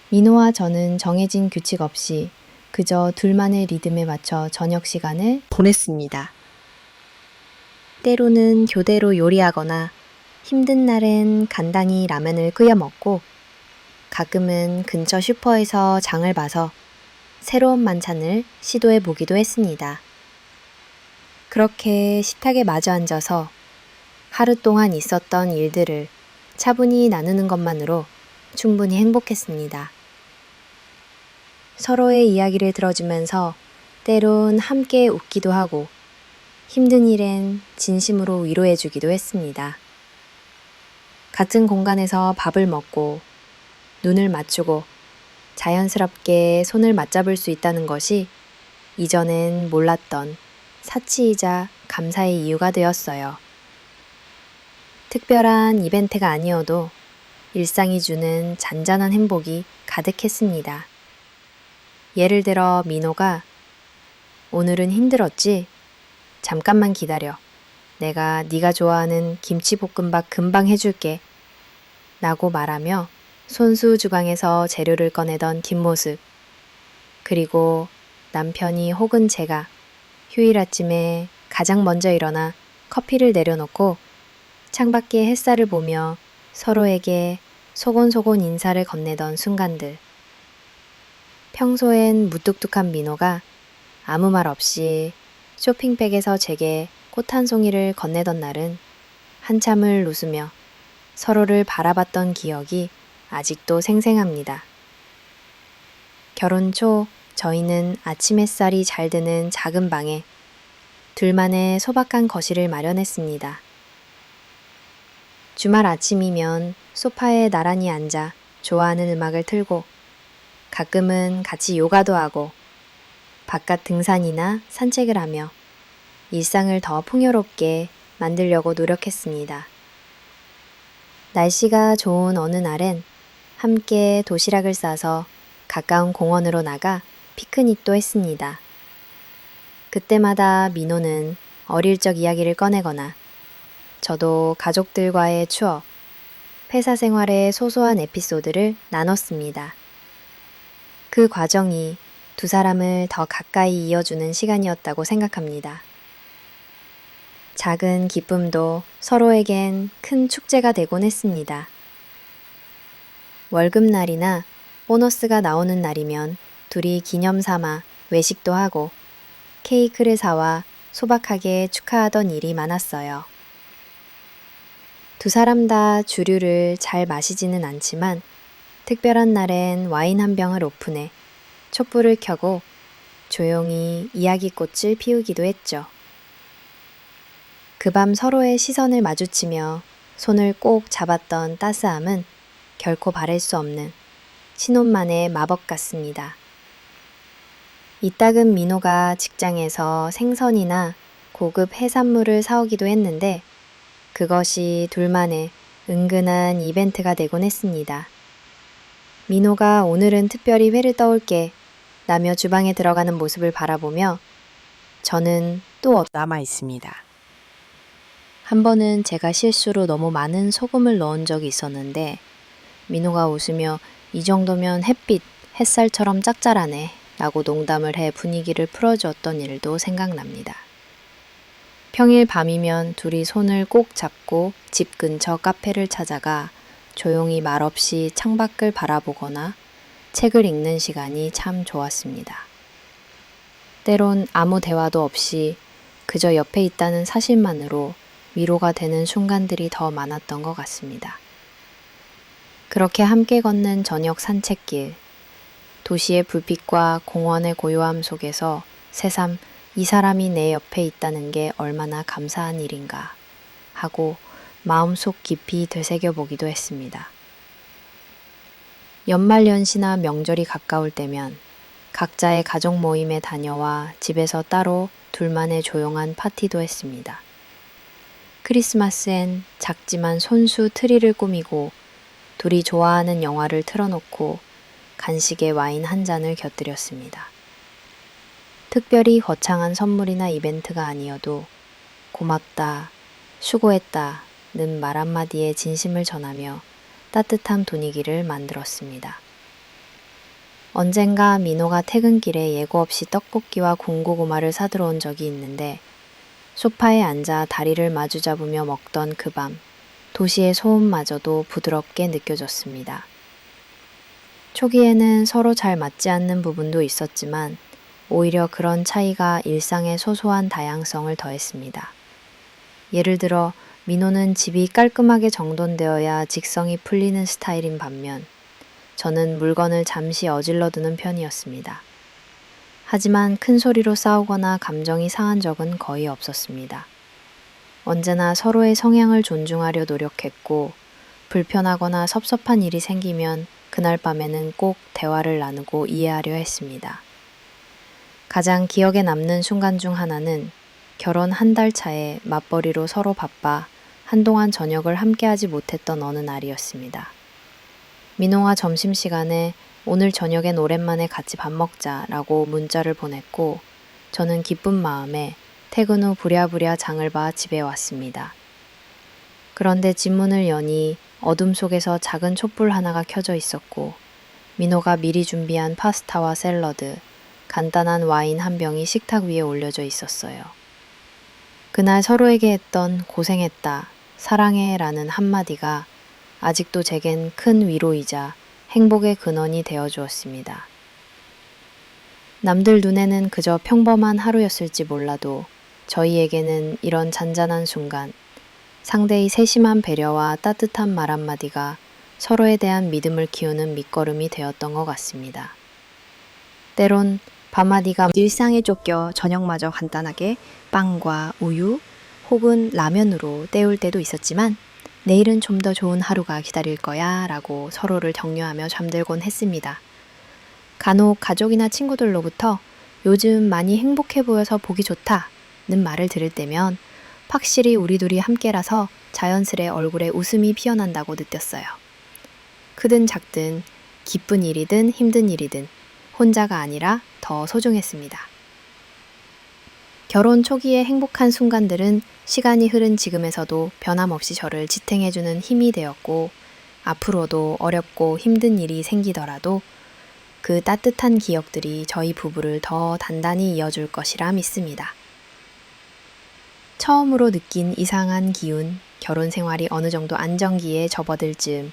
민호와 저는 정해진 규칙 없이 그저 둘만의 리듬에 맞춰 저녁 시간을 보냈습니다. 때로는 교대로 요리하거나 힘든 날엔 간단히 라면을 끓여 먹고 가끔은 근처 슈퍼에서 장을 봐서 새로운 만찬을 시도해 보기도 했습니다. 그렇게 식탁에 마주 앉아서 하루 동안 있었던 일들을 차분히 나누는 것만으로 충분히 행복했습니다. 서로의 이야기를 들어주면서 때론 함께 웃기도 하고 힘든 일엔 진심으로 위로해주기도 했습니다. 같은 공간에서 밥을 먹고 눈을 맞추고 자연스럽게 손을 맞잡을 수 있다는 것이 이전엔 몰랐던 사치이자 감사의 이유가 되었어요. 특별한 이벤트가 아니어도 일상이 주는 잔잔한 행복이 가득했습니다. 예를 들어 민호가 오늘은 힘들었지? 잠깐만 기다려. 내가 네가 좋아하는 김치볶음밥 금방 해줄게. 라고 말하며 손수 주방에서 재료를 꺼내던 뒷모습. 그리고 남편이 혹은 제가 휴일 아침에 가장 먼저 일어나 커피를 내려놓고 창밖의 햇살을 보며 서로에게 소곤소곤 인사를 건네던 순간들. 평소엔 무뚝뚝한 민호가 아무 말 없이 쇼핑백에서 제게 꽃 한 송이를 건네던 날은 한참을 웃으며 서로를 바라봤던 기억이 아직도 생생합니다. 결혼 초 저희는 아침 햇살이 잘 드는 작은 방에 둘만의 소박한 거실을 마련했습니다. 주말 아침이면 소파에 나란히 앉아 좋아하는 음악을 틀고 가끔은 같이 요가도 하고 바깥 등산이나 산책을 하며 일상을 더 풍요롭게 만들려고 노력했습니다. 날씨가 좋은 어느 날엔 함께 도시락을 싸서 가까운 공원으로 나가 피크닉도 했습니다. 그때마다 민호는 어릴 적 이야기를 꺼내거나 저도 가족들과의 추억, 회사 생활의 소소한 에피소드를 나눴습니다. 그 과정이 두 사람을 더 가까이 이어주는 시간이었다고 생각합니다. 작은 기쁨도 서로에겐 큰 축제가 되곤 했습니다. 월급날이나 보너스가 나오는 날이면 둘이 기념 삼아 외식도 하고 케이크를 사와 소박하게 축하하던 일이 많았어요. 두 사람 다 주류를 잘 마시지는 않지만 특별한 날엔 와인 한 병을 오픈해 촛불을 켜고 조용히 이야기꽃을 피우기도 했죠. 그 밤 서로의 시선을 마주치며 손을 꼭 잡았던 따스함은 결코 바랄 수 없는 신혼만의 마법 같습니다. 이따금 민호가 직장에서 생선이나 고급 해산물을 사오기도 했는데 그것이 둘만의 은근한 이벤트가 되곤 했습니다. 민호가 오늘은 특별히 회를 떠올게 라며 주방에 들어가는 모습을 바라보며 저는 또 남아 있습니다. 한 번은 제가 실수로 너무 많은 소금을 넣은 적이 있었는데 민호가 웃으며 이 정도면 햇살처럼 짭짤하네 라고 농담을 해 분위기를 풀어주었던 일도 생각납니다. 평일 밤이면 둘이 손을 꼭 잡고 집 근처 카페를 찾아가 조용히 말없이 창밖을 바라보거나 책을 읽는 시간이 참 좋았습니다. 때론 아무 대화도 없이 그저 옆에 있다는 사실만으로 위로가 되는 순간들이 더 많았던 것 같습니다. 그렇게 함께 걷는 저녁 산책길, 도시의 불빛과 공원의 고요함 속에서 새삼 이 사람이 내 옆에 있다는 게 얼마나 감사한 일인가 하고 마음속 깊이 되새겨보기도 했습니다. 연말연시나 명절이 가까울 때면 각자의 가족 모임에 다녀와 집에서 따로 둘만의 조용한 파티도 했습니다. 크리스마스엔 작지만 손수 트리를 꾸미고 둘이 좋아하는 영화를 틀어놓고 간식에 와인 한 잔을 곁들였습니다. 특별히 거창한 선물이나 이벤트가 아니어도 고맙다, 수고했다는 말 한마디에 진심을 전하며 따뜻한 분위기를 만들었습니다. 언젠가 민호가 퇴근길에 예고 없이 떡볶이와 군고구마를 사들어 온 적이 있는데 소파에 앉아 다리를 마주 잡으며 먹던 그 밤, 도시의 소음마저도 부드럽게 느껴졌습니다. 초기에는 서로 잘 맞지 않는 부분도 있었지만 오히려 그런 차이가 일상의 소소한 다양성을 더했습니다. 예를 들어 민호는 집이 깔끔하게 정돈되어야 직성이 풀리는 스타일인 반면 저는 물건을 잠시 어질러두는 편이었습니다. 하지만 큰 소리로 싸우거나 감정이 상한 적은 거의 없었습니다. 언제나 서로의 성향을 존중하려 노력했고 불편하거나 섭섭한 일이 생기면 그날 밤에는 꼭 대화를 나누고 이해하려 했습니다. 가장 기억에 남는 순간 중 하나는 결혼 한 달 차에 맞벌이로 서로 바빠 한동안 저녁을 함께하지 못했던 어느 날이었습니다. 민호가 점심시간에 오늘 저녁엔 오랜만에 같이 밥 먹자라고 문자를 보냈고 저는 기쁜 마음에 퇴근 후 부랴부랴 장을 봐 집에 왔습니다. 그런데 집 문을 여니 어둠 속에서 작은 촛불 하나가 켜져 있었고 민호가 미리 준비한 파스타와 샐러드, 간단한 와인 한 병이 식탁 위에 올려져 있었어요. 그날 서로에게 했던 고생했다, 사랑해 라는 한마디가 아직도 제겐 큰 위로이자 행복의 근원이 되어 주었습니다. 남들 눈에는 그저 평범한 하루였을지 몰라도 저희에게는 이런 잔잔한 순간, 상대의 세심한 배려와 따뜻한 말 한마디가 서로에 대한 믿음을 키우는 밑거름이 되었던 것 같습니다. 때론 밤하디가 일상에 쫓겨 저녁마저 간단하게 빵과 우유 혹은 라면으로 때울 때도 있었지만 내일은 좀 더 좋은 하루가 기다릴 거야 라고 서로를 격려하며 잠들곤 했습니다. 간혹 가족이나 친구들로부터 요즘 많이 행복해 보여서 보기 좋다는 말을 들을 때면 확실히 우리 둘이 함께라서 자연스레 얼굴에 웃음이 피어난다고 느꼈어요. 크든 작든 기쁜 일이든 힘든 일이든 혼자가 아니라 더 소중했습니다. 결혼 초기의 행복한 순간들은 시간이 흐른 지금에서도 변함없이 저를 지탱해주는 힘이 되었고 앞으로도 어렵고 힘든 일이 생기더라도 그 따뜻한 기억들이 저희 부부를 더 단단히 이어줄 것이라 믿습니다. 처음으로 느낀 이상한 기운, 결혼 생활이 어느 정도 안정기에 접어들 즈음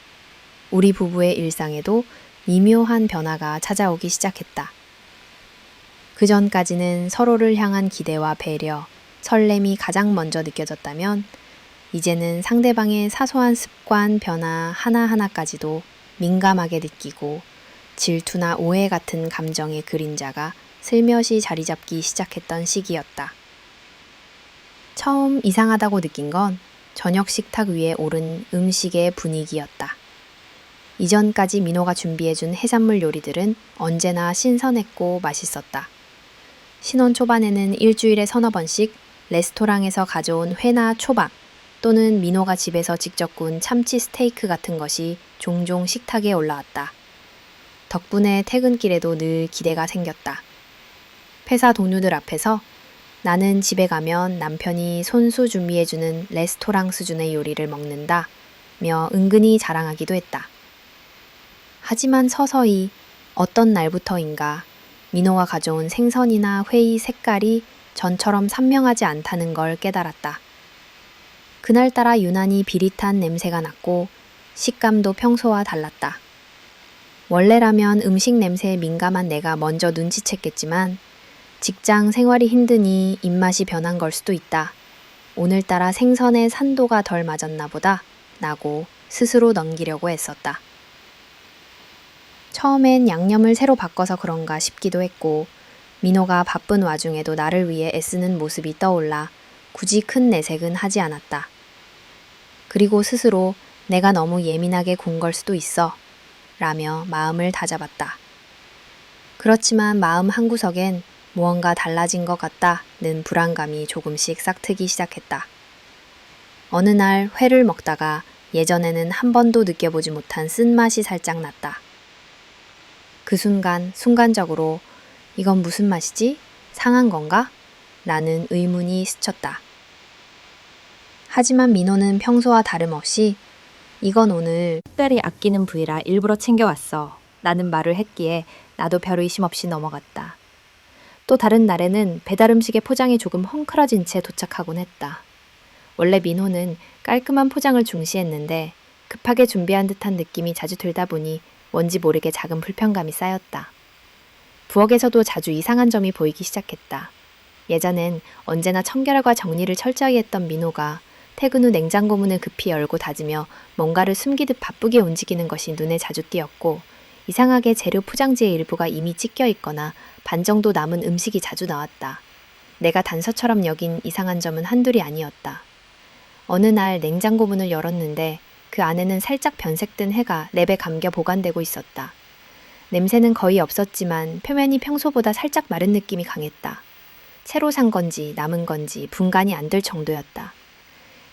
우리 부부의 일상에도 미묘한 변화가 찾아오기 시작했다. 그 전까지는 서로를 향한 기대와 배려, 설렘이 가장 먼저 느껴졌다면 이제는 상대방의 사소한 습관, 변화 하나하나까지도 민감하게 느끼고 질투나 오해 같은 감정의 그림자가 슬며시 자리 잡기 시작했던 시기였다. 처음 이상하다고 느낀 건 저녁 식탁 위에 오른 음식의 분위기였다. 이전까지 민호가 준비해준 해산물 요리들은 언제나 신선했고 맛있었다. 신혼 초반에는 일주일에 서너 번씩 레스토랑에서 가져온 회나 초밥 또는 민호가 집에서 직접 군 참치 스테이크 같은 것이 종종 식탁에 올라왔다. 덕분에 퇴근길에도 늘 기대가 생겼다. 회사 동료들 앞에서 나는 집에 가면 남편이 손수 준비해주는 레스토랑 수준의 요리를 먹는다 며 은근히 자랑하기도 했다. 하지만 서서히 어떤 날부터인가 민호가 가져온 생선이나 회의 색깔이 전처럼 선명하지 않다는 걸 깨달았다. 그날따라 유난히 비릿한 냄새가 났고 식감도 평소와 달랐다. 원래라면 음식 냄새에 민감한 내가 먼저 눈치챘겠지만 직장 생활이 힘드니 입맛이 변한 걸 수도 있다. 오늘따라 생선의 산도가 덜 맞았나 보다. 라고 스스로 넘기려고 애썼다. 처음엔 양념을 새로 바꿔서 그런가 싶기도 했고 민호가 바쁜 와중에도 나를 위해 애쓰는 모습이 떠올라 굳이 큰 내색은 하지 않았다. 그리고 스스로 내가 너무 예민하게 군 걸 수도 있어 라며 마음을 다잡았다. 그렇지만 마음 한구석엔 무언가 달라진 것 같다는 불안감이 조금씩 싹트기 시작했다. 어느 날 회를 먹다가 예전에는 한 번도 느껴보지 못한 쓴맛이 살짝 났다. 그 순간 순간적으로 이건 무슨 맛이지? 상한 건가? 라는 의문이 스쳤다. 하지만 민호는 평소와 다름없이 이건 오늘 특별히 아끼는 부위라 일부러 챙겨왔어 라는 말을 했기에 나도 별 의심 없이 넘어갔다. 또 다른 날에는 배달 음식의 포장이 조금 헝클어진 채 도착하곤 했다. 원래 민호는 깔끔한 포장을 중시했는데 급하게 준비한 듯한 느낌이 자주 들다 보니 뭔지 모르게 작은 불편감이 쌓였다. 부엌에서도 자주 이상한 점이 보이기 시작했다. 예전엔 언제나 청결과 정리를 철저히 했던 민호가 퇴근 후 냉장고 문을 급히 열고 닫으며 뭔가를 숨기듯 바쁘게 움직이는 것이 눈에 자주 띄었고 이상하게 재료 포장지의 일부가 이미 찢겨 있거나 반 정도 남은 음식이 자주 나왔다. 내가 단서처럼 여긴 이상한 점은 한둘이 아니었다. 어느 날 냉장고 문을 열었는데 그 안에는 살짝 변색된 해가 랩에 감겨 보관되고 있었다. 냄새는 거의 없었지만 표면이 평소보다 살짝 마른 느낌이 강했다. 새로 산 건지 남은 건지 분간이 안 될 정도였다.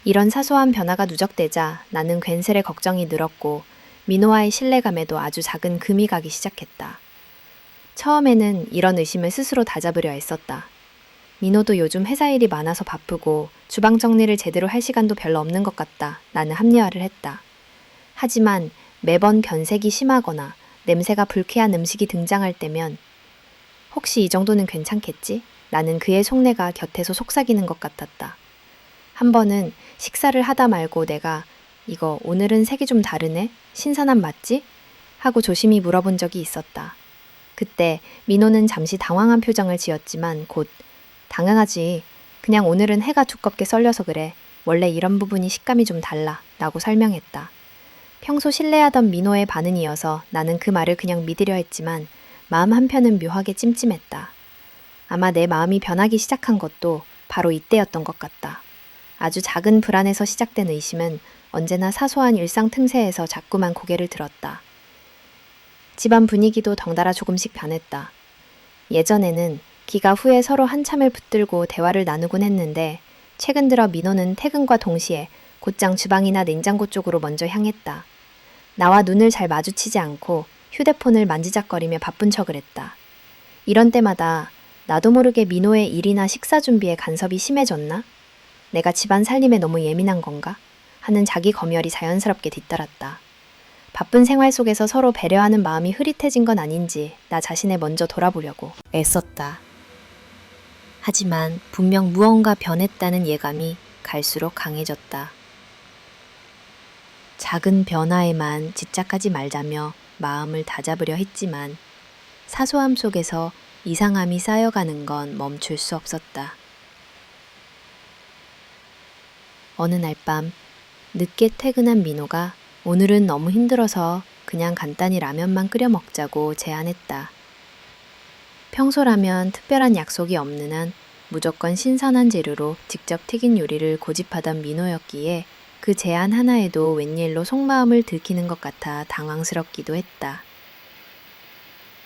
이런 사소한 변화가 누적되자 나는 괜스레 걱정이 늘었고 민호와의 신뢰감에도 아주 작은 금이 가기 시작했다. 처음에는 이런 의심을 스스로 다잡으려 애썼다. 민호도 요즘 회사 일이 많아서 바쁘고 주방 정리를 제대로 할 시간도 별로 없는 것 같다. 나는 합리화를 했다. 하지만 매번 변색이 심하거나 냄새가 불쾌한 음식이 등장할 때면 혹시 이 정도는 괜찮겠지? 나는 그의 속내가 곁에서 속삭이는 것 같았다. 한 번은 식사를 하다 말고 내가 이거 오늘은 색이 좀 다르네? 신선한 맞지? 하고 조심히 물어본 적이 있었다. 그때 민호는 잠시 당황한 표정을 지었지만 곧 당연하지. 그냥 오늘은 해가 두껍게 썰려서 그래. 원래 이런 부분이 식감이 좀 달라. 라고 설명했다. 평소 신뢰하던 민호의 반응이어서 나는 그 말을 그냥 믿으려 했지만 마음 한편은 묘하게 찜찜했다. 아마 내 마음이 변하기 시작한 것도 바로 이때였던 것 같다. 아주 작은 불안에서 시작된 의심은 언제나 사소한 일상 틈새에서 자꾸만 고개를 들었다. 집안 분위기도 덩달아 조금씩 변했다. 예전에는 기가 후에 서로 한참을 붙들고 대화를 나누곤 했는데 최근 들어 민호는 퇴근과 동시에 곧장 주방이나 냉장고 쪽으로 먼저 향했다. 나와 눈을 잘 마주치지 않고 휴대폰을 만지작거리며 바쁜 척을 했다. 이런 때마다 나도 모르게 민호의 일이나 식사 준비에 간섭이 심해졌나? 내가 집안 살림에 너무 예민한 건가? 하는 자기 검열이 자연스럽게 뒤따랐다. 바쁜 생활 속에서 서로 배려하는 마음이 흐릿해진 건 아닌지 나 자신을 먼저 돌아보려고 애썼다. 하지만 분명 무언가 변했다는 예감이 갈수록 강해졌다. 작은 변화에만 집착하지 말자며 마음을 다잡으려 했지만 사소함 속에서 이상함이 쌓여가는 건 멈출 수 없었다. 어느 날 밤 늦게 퇴근한 민호가 오늘은 너무 힘들어서 그냥 간단히 라면만 끓여 먹자고 제안했다. 평소라면 특별한 약속이 없는 한 무조건 신선한 재료로 직접 튀긴 요리를 고집하던 민호였기에 그 제안 하나에도 웬일로 속마음을 들키는 것 같아 당황스럽기도 했다.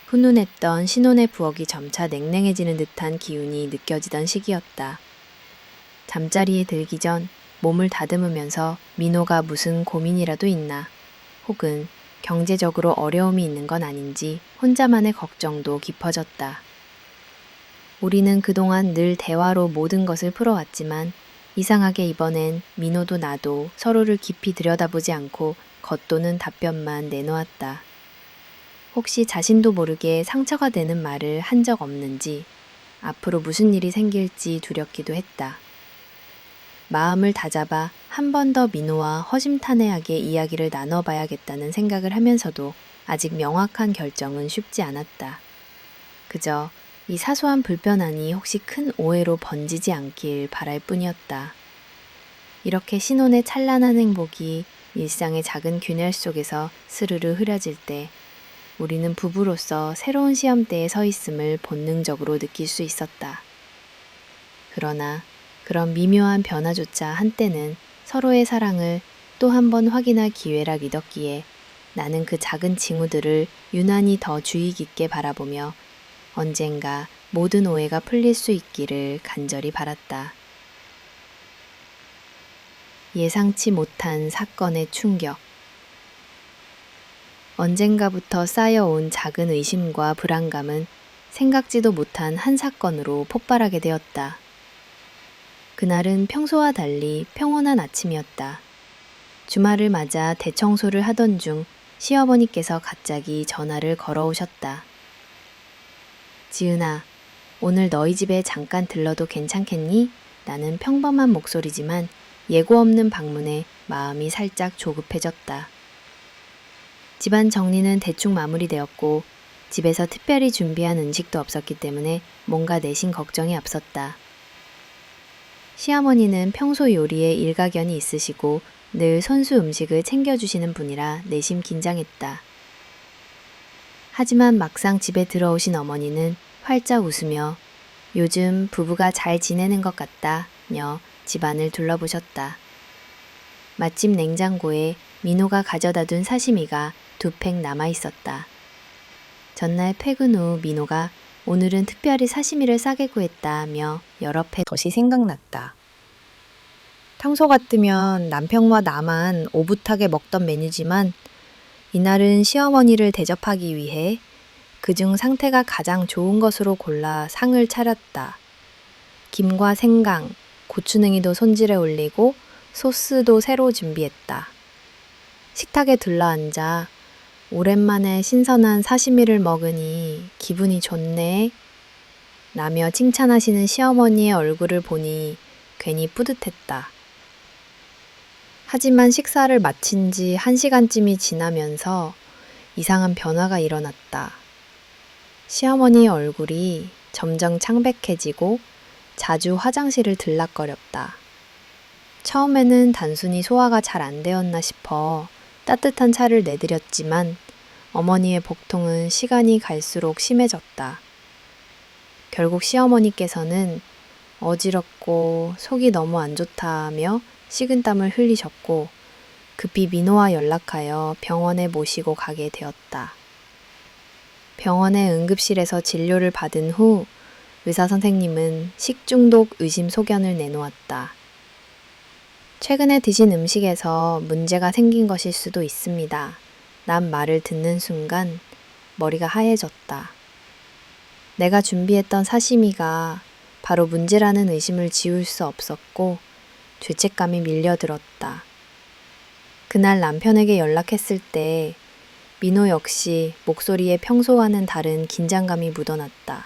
훈훈했던 신혼의 부엌이 점차 냉랭해지는 듯한 기운이 느껴지던 시기였다. 잠자리에 들기 전 몸을 다듬으면서 민호가 무슨 고민이라도 있나, 혹은 경제적으로 어려움이 있는 건 아닌지 혼자만의 걱정도 깊어졌다. 우리는 그동안 늘 대화로 모든 것을 풀어왔지만 이상하게 이번엔 민호도 나도 서로를 깊이 들여다보지 않고 겉도는 답변만 내놓았다. 혹시 자신도 모르게 상처가 되는 말을 한 적 없는지, 앞으로 무슨 일이 생길지 두렵기도 했다. 마음을 다잡아 한 번 더 민호와 허심탄회하게 이야기를 나눠봐야겠다는 생각을 하면서도 아직 명확한 결정은 쉽지 않았다. 그저 이 사소한 불편함이 혹시 큰 오해로 번지지 않길 바랄 뿐이었다. 이렇게 신혼의 찬란한 행복이 일상의 작은 균열 속에서 스르르 흐려질 때 우리는 부부로서 새로운 시험대에 서 있음을 본능적으로 느낄 수 있었다. 그러나 그런 미묘한 변화조차 한때는 서로의 사랑을 또 한 번 확인할 기회라 믿었기에 나는 그 작은 징후들을 유난히 더 주의 깊게 바라보며 언젠가 모든 오해가 풀릴 수 있기를 간절히 바랐다. 예상치 못한 사건의 충격. 언젠가부터 쌓여온 작은 의심과 불안감은 생각지도 못한 한 사건으로 폭발하게 되었다. 그날은 평소와 달리 평온한 아침이었다. 주말을 맞아 대청소를 하던 중 시어머니께서 갑자기 전화를 걸어오셨다. 지은아, 오늘 너희 집에 잠깐 들러도 괜찮겠니? 라는 평범한 목소리지만 예고 없는 방문에 마음이 살짝 조급해졌다. 집안 정리는 대충 마무리되었고 집에서 특별히 준비한 음식도 없었기 때문에 뭔가 내심 걱정이 앞섰다. 시어머니는 평소 요리에 일가견이 있으시고 늘 손수 음식을 챙겨주시는 분이라 내심 긴장했다. 하지만 막상 집에 들어오신 어머니는 활짝 웃으며 요즘 부부가 잘 지내는 것 같다며 집안을 둘러보셨다. 마침 냉장고에 민호가 가져다 둔 사시미가 2팩 남아 있었다. 전날 퇴근 후 민호가 오늘은 특별히 사시미를 싸게 구했다며 여러 팩 것이 생각났다. 평소 같으면 남편과 나만 오붓하게 먹던 메뉴지만 이날은 시어머니를 대접하기 위해 그중 상태가 가장 좋은 것으로 골라 상을 차렸다. 김과 생강, 고추냉이도 손질해 올리고 소스도 새로 준비했다. 식탁에 둘러앉아 오랜만에 신선한 사시미를 먹으니 기분이 좋네 라며 칭찬하시는 시어머니의 얼굴을 보니 괜히 뿌듯했다. 하지만 식사를 마친 지 1시간쯤이 지나면서 이상한 변화가 일어났다. 시어머니의 얼굴이 점점 창백해지고 자주 화장실을 들락거렸다. 처음에는 단순히 소화가 잘 안 되었나 싶어 따뜻한 차를 내드렸지만 어머니의 복통은 시간이 갈수록 심해졌다. 결국 시어머니께서는 어지럽고 속이 너무 안 좋다며 식은땀을 흘리셨고 급히 민호와 연락하여 병원에 모시고 가게 되었다. 병원의 응급실에서 진료를 받은 후 의사 선생님은 식중독 의심 소견을 내놓았다. 최근에 드신 음식에서 문제가 생긴 것일 수도 있습니다. 난 말을 듣는 순간 머리가 하얘졌다. 내가 준비했던 사시미가 바로 문제라는 의심을 지울 수 없었고 죄책감이 밀려들었다. 그날 남편에게 연락했을 때 민호 역시 목소리에 평소와는 다른 긴장감이 묻어났다.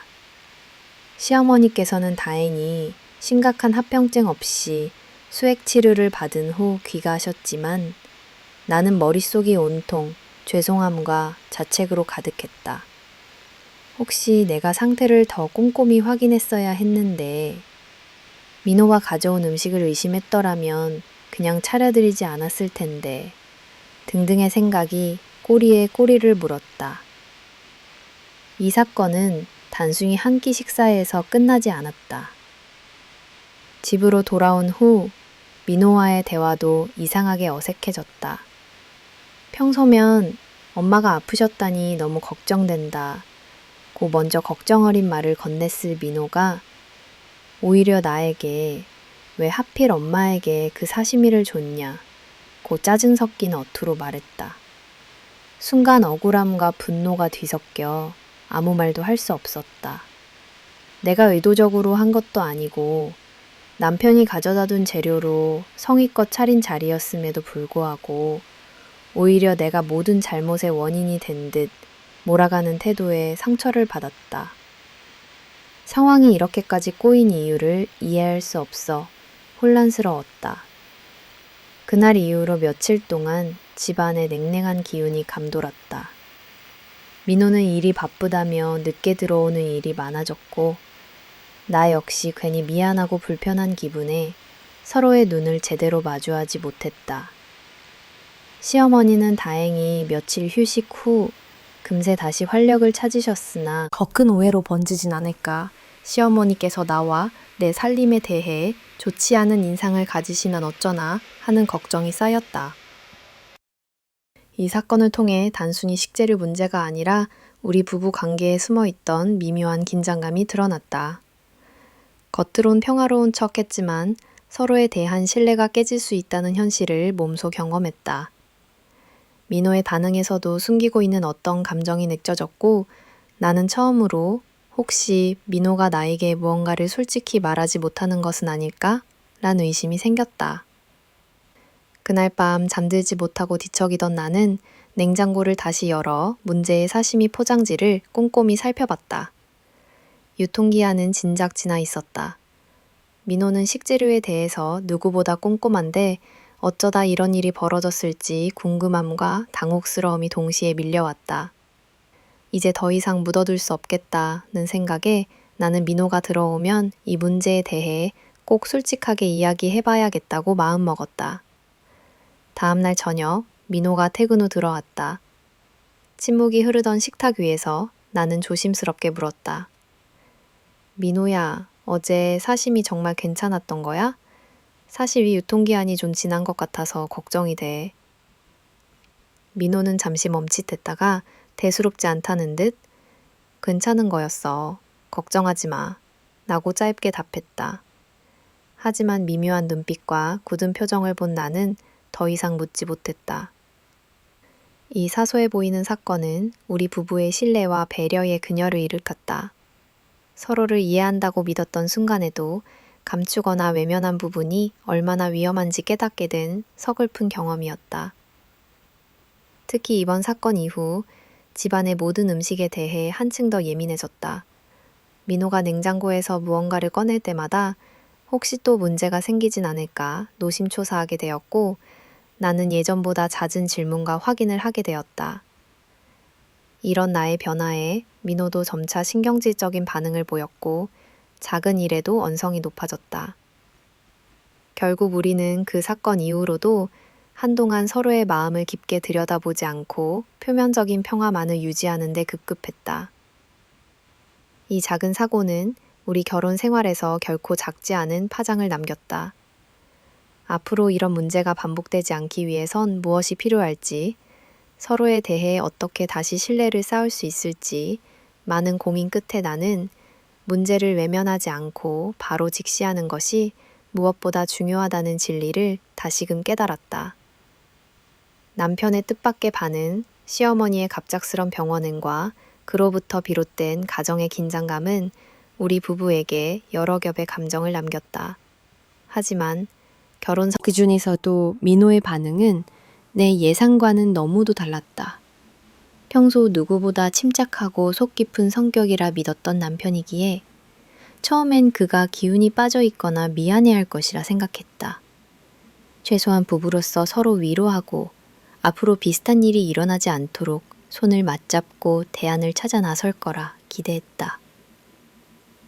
시어머니께서는 다행히 심각한 합병증 없이 수액 치료를 받은 후 귀가하셨지만 나는 머릿속이 온통 죄송함과 자책으로 가득했다. 혹시 내가 상태를 더 꼼꼼히 확인했어야 했는데 민호가 가져온 음식을 의심했더라면 그냥 차려드리지 않았을 텐데 등등의 생각이 꼬리에 꼬리를 물었다. 이 사건은 단순히 한 끼 식사에서 끝나지 않았다. 집으로 돌아온 후 민호와의 대화도 이상하게 어색해졌다. 평소면 엄마가 아프셨다니 너무 걱정된다. 고 먼저 걱정 어린 말을 건넸을 민호가 오히려 나에게 왜 하필 엄마에게 그 사시미를 줬냐 고 짜증 섞인 어투로 말했다. 순간 억울함과 분노가 뒤섞여 아무 말도 할 수 없었다. 내가 의도적으로 한 것도 아니고 남편이 가져다 둔 재료로 성의껏 차린 자리였음에도 불구하고 오히려 내가 모든 잘못의 원인이 된 듯 몰아가는 태도에 상처를 받았다. 상황이 이렇게까지 꼬인 이유를 이해할 수 없어 혼란스러웠다. 그날 이후로 며칠 동안 집안에 냉랭한 기운이 감돌았다. 민호는 일이 바쁘다며 늦게 들어오는 일이 많아졌고 나 역시 괜히 미안하고 불편한 기분에 서로의 눈을 제대로 마주하지 못했다. 시어머니는 다행히 며칠 휴식 후 금세 다시 활력을 찾으셨으나 더 큰 오해로 번지진 않을까 시어머니께서 나와 내 살림에 대해 좋지 않은 인상을 가지시면 어쩌나 하는 걱정이 쌓였다. 이 사건을 통해 단순히 식재료 문제가 아니라 우리 부부 관계에 숨어있던 미묘한 긴장감이 드러났다. 겉으론 평화로운 척 했지만 서로에 대한 신뢰가 깨질 수 있다는 현실을 몸소 경험했다. 민호의 반응에서도 숨기고 있는 어떤 감정이 느껴졌고 나는 처음으로 혹시 민호가 나에게 무언가를 솔직히 말하지 못하는 것은 아닐까? 라는 의심이 생겼다. 그날 밤 잠들지 못하고 뒤척이던 나는 냉장고를 다시 열어 문제의 사시미 포장지를 꼼꼼히 살펴봤다. 유통기한은 진작 지나 있었다. 민호는 식재료에 대해서 누구보다 꼼꼼한데 어쩌다 이런 일이 벌어졌을지 궁금함과 당혹스러움이 동시에 밀려왔다. 이제 더 이상 묻어둘 수 없겠다는 생각에 나는 민호가 들어오면 이 문제에 대해 꼭 솔직하게 이야기해봐야겠다고 마음먹었다. 다음날 저녁 민호가 퇴근 후 들어왔다. 침묵이 흐르던 식탁 위에서 나는 조심스럽게 물었다. 민호야, 어제 사심이 정말 괜찮았던 거야? 사실 이 유통기한이 좀 지난 것 같아서 걱정이 돼. 민호는 잠시 멈칫했다가 대수롭지 않다는 듯 괜찮은 거였어. 걱정하지 마. 라고 짧게 답했다. 하지만 미묘한 눈빛과 굳은 표정을 본 나는 더 이상 묻지 못했다. 이 사소해 보이는 사건은 우리 부부의 신뢰와 배려의 그녀를 일으켰다. 서로를 이해한다고 믿었던 순간에도 감추거나 외면한 부분이 얼마나 위험한지 깨닫게 된 서글픈 경험이었다. 특히 이번 사건 이후 집안의 모든 음식에 대해 한층 더 예민해졌다. 민호가 냉장고에서 무언가를 꺼낼 때마다 혹시 또 문제가 생기진 않을까 노심초사하게 되었고 나는 예전보다 잦은 질문과 확인을 하게 되었다. 이런 나의 변화에 민호도 점차 신경질적인 반응을 보였고 작은 일에도 언성이 높아졌다. 결국 우리는 그 사건 이후로도 한동안 서로의 마음을 깊게 들여다보지 않고 표면적인 평화만을 유지하는 데 급급했다. 이 작은 사고는 우리 결혼 생활에서 결코 작지 않은 파장을 남겼다. 앞으로 이런 문제가 반복되지 않기 위해선 무엇이 필요할지, 서로에 대해 어떻게 다시 신뢰를 쌓을 수 있을지 많은 고민 끝에 나는 문제를 외면하지 않고 바로 직시하는 것이 무엇보다 중요하다는 진리를 다시금 깨달았다. 남편의 뜻밖의 반응, 시어머니의 갑작스런 병원행과 그로부터 비롯된 가정의 긴장감은 우리 부부에게 여러 겹의 감정을 남겼다. 하지만 결혼 그 중에서도 민호의 반응은 내 예상과는 너무도 달랐다. 평소 누구보다 침착하고 속 깊은 성격이라 믿었던 남편이기에 처음엔 그가 기운이 빠져 있거나 미안해할 것이라 생각했다. 최소한 부부로서 서로 위로하고 앞으로 비슷한 일이 일어나지 않도록 손을 맞잡고 대안을 찾아 나설 거라 기대했다.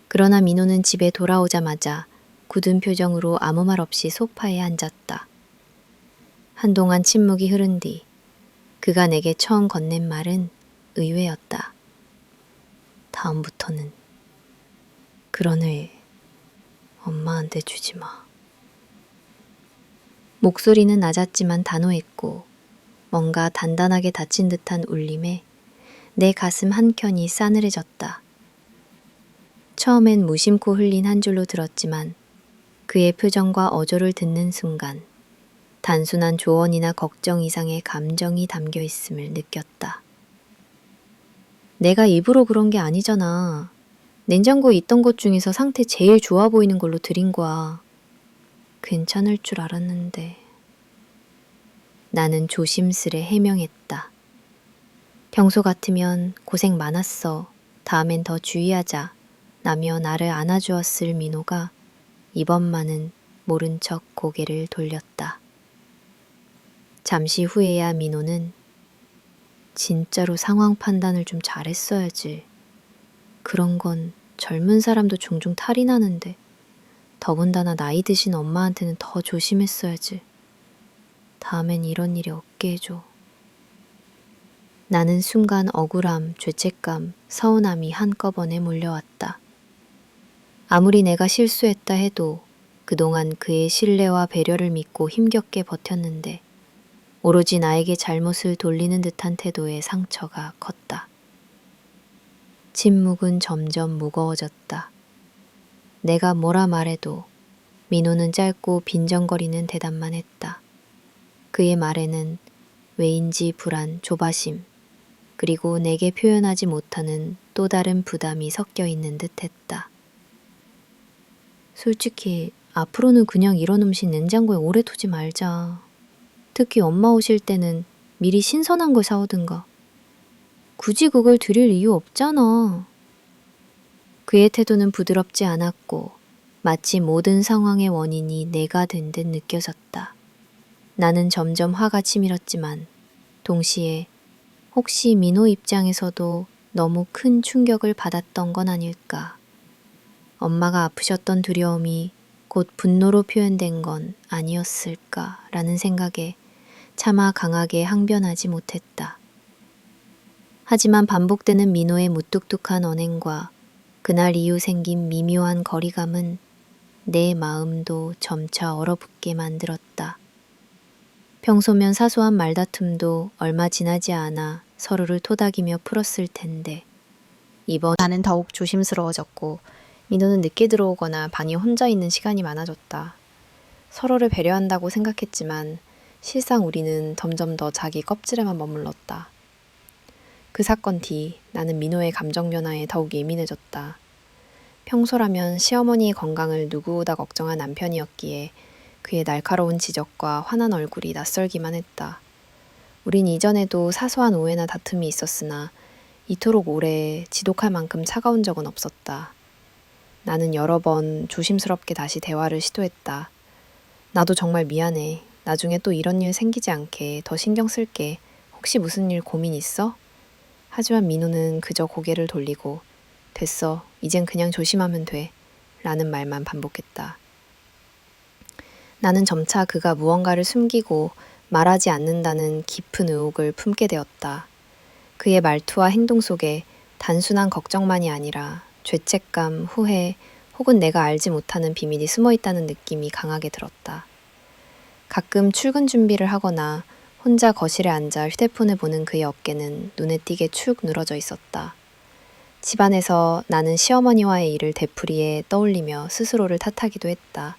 그러나 민호는 집에 돌아오자마자 굳은 표정으로 아무 말 없이 소파에 앉았다. 한동안 침묵이 흐른 뒤 그가 내게 처음 건넨 말은 의외였다. 다음부터는 그런 회 엄마한테 주지 마. 목소리는 낮았지만 단호했고 뭔가 단단하게 닫힌 듯한 울림에 내 가슴 한켠이 싸늘해졌다. 처음엔 무심코 흘린 한 줄로 들었지만 그의 표정과 어조를 듣는 순간 단순한 조언이나 걱정 이상의 감정이 담겨 있음을 느꼈다. 내가 일부러 그런 게 아니잖아. 냉장고에 있던 것 중에서 상태 제일 좋아 보이는 걸로 드린 거야. 괜찮을 줄 알았는데. 나는 조심스레 해명했다. 평소 같으면 고생 많았어. 다음엔 더 주의하자. 라며 나를 안아주었을 민호가 이번만은 모른 척 고개를 돌렸다. 잠시 후에야 민호는 진짜로 상황 판단을 좀 잘했어야지. 그런 건 젊은 사람도 종종 탈이 나는데 더군다나 나이 드신 엄마한테는 더 조심했어야지. 다음엔 이런 일이 없게 해줘. 나는 순간 억울함, 죄책감, 서운함이 한꺼번에 몰려왔다. 아무리 내가 실수했다 해도 그동안 그의 신뢰와 배려를 믿고 힘겹게 버텼는데 오로지 나에게 잘못을 돌리는 듯한 태도에 상처가 컸다. 침묵은 점점 무거워졌다. 내가 뭐라 말해도 민호는 짧고 빈정거리는 대답만 했다. 그의 말에는 왜인지 불안, 조바심, 그리고 내게 표현하지 못하는 또 다른 부담이 섞여 있는 듯했다. 솔직히 앞으로는 그냥 이런 음식 냉장고에 오래 두지 말자. 특히 엄마 오실 때는 미리 신선한 걸 사오든가. 굳이 그걸 드릴 이유 없잖아. 그의 태도는 부드럽지 않았고 마치 모든 상황의 원인이 내가 된 듯 느껴졌다. 나는 점점 화가 치밀었지만 동시에 혹시 민호 입장에서도 너무 큰 충격을 받았던 건 아닐까. 엄마가 아프셨던 두려움이 곧 분노로 표현된 건 아니었을까라는 생각에 차마 강하게 항변하지 못했다. 하지만 반복되는 민호의 무뚝뚝한 언행과 그날 이후 생긴 미묘한 거리감은 내 마음도 점차 얼어붙게 만들었다. 평소면 사소한 말다툼도 얼마 지나지 않아 서로를 토닥이며 풀었을 텐데 이번 나는 더욱 조심스러워졌고 민호는 늦게 들어오거나 방에 혼자 있는 시간이 많아졌다. 서로를 배려한다고 생각했지만 실상 우리는 점점 더 자기 껍질에만 머물렀다. 그 사건 뒤 나는 민호의 감정 변화에 더욱 예민해졌다. 평소라면 시어머니의 건강을 누구보다 걱정한 남편이었기에 그의 날카로운 지적과 화난 얼굴이 낯설기만 했다. 우린 이전에도 사소한 오해나 다툼이 있었으나 이토록 오래 지독할 만큼 차가운 적은 없었다. 나는 여러 번 조심스럽게 다시 대화를 시도했다. 나도 정말 미안해. 나중에 또 이런 일 생기지 않게 더 신경 쓸게. 혹시 무슨 일 고민 있어? 하지만 민호는 그저 고개를 돌리고 됐어. 이젠 그냥 조심하면 돼. 라는 말만 반복했다. 나는 점차 그가 무언가를 숨기고 말하지 않는다는 깊은 의혹을 품게 되었다. 그의 말투와 행동 속에 단순한 걱정만이 아니라 죄책감, 후회, 혹은 내가 알지 못하는 비밀이 숨어 있다는 느낌이 강하게 들었다. 가끔 출근 준비를 하거나 혼자 거실에 앉아 휴대폰을 보는 그의 어깨는 눈에 띄게 축 늘어져 있었다. 집안에서 나는 시어머니와의 일을 되풀이해 떠올리며 스스로를 탓하기도 했다.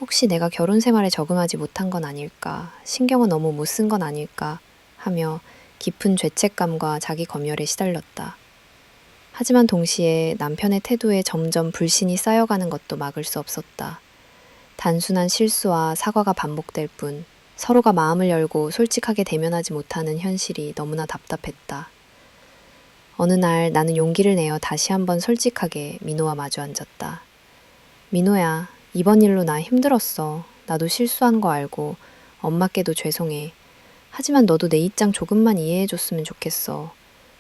혹시 내가 결혼 생활에 적응하지 못한 건 아닐까, 신경을 너무 못 쓴 건 아닐까 하며 깊은 죄책감과 자기 검열에 시달렸다. 하지만 동시에 남편의 태도에 점점 불신이 쌓여가는 것도 막을 수 없었다. 단순한 실수와 사과가 반복될 뿐 서로가 마음을 열고 솔직하게 대면하지 못하는 현실이 너무나 답답했다. 어느 날 나는 용기를 내어 다시 한번 솔직하게 민호와 마주 앉았다. 민호야, 이번 일로 나 힘들었어. 나도 실수한 거 알고 엄마께도 죄송해. 하지만 너도 내 입장 조금만 이해해줬으면 좋겠어.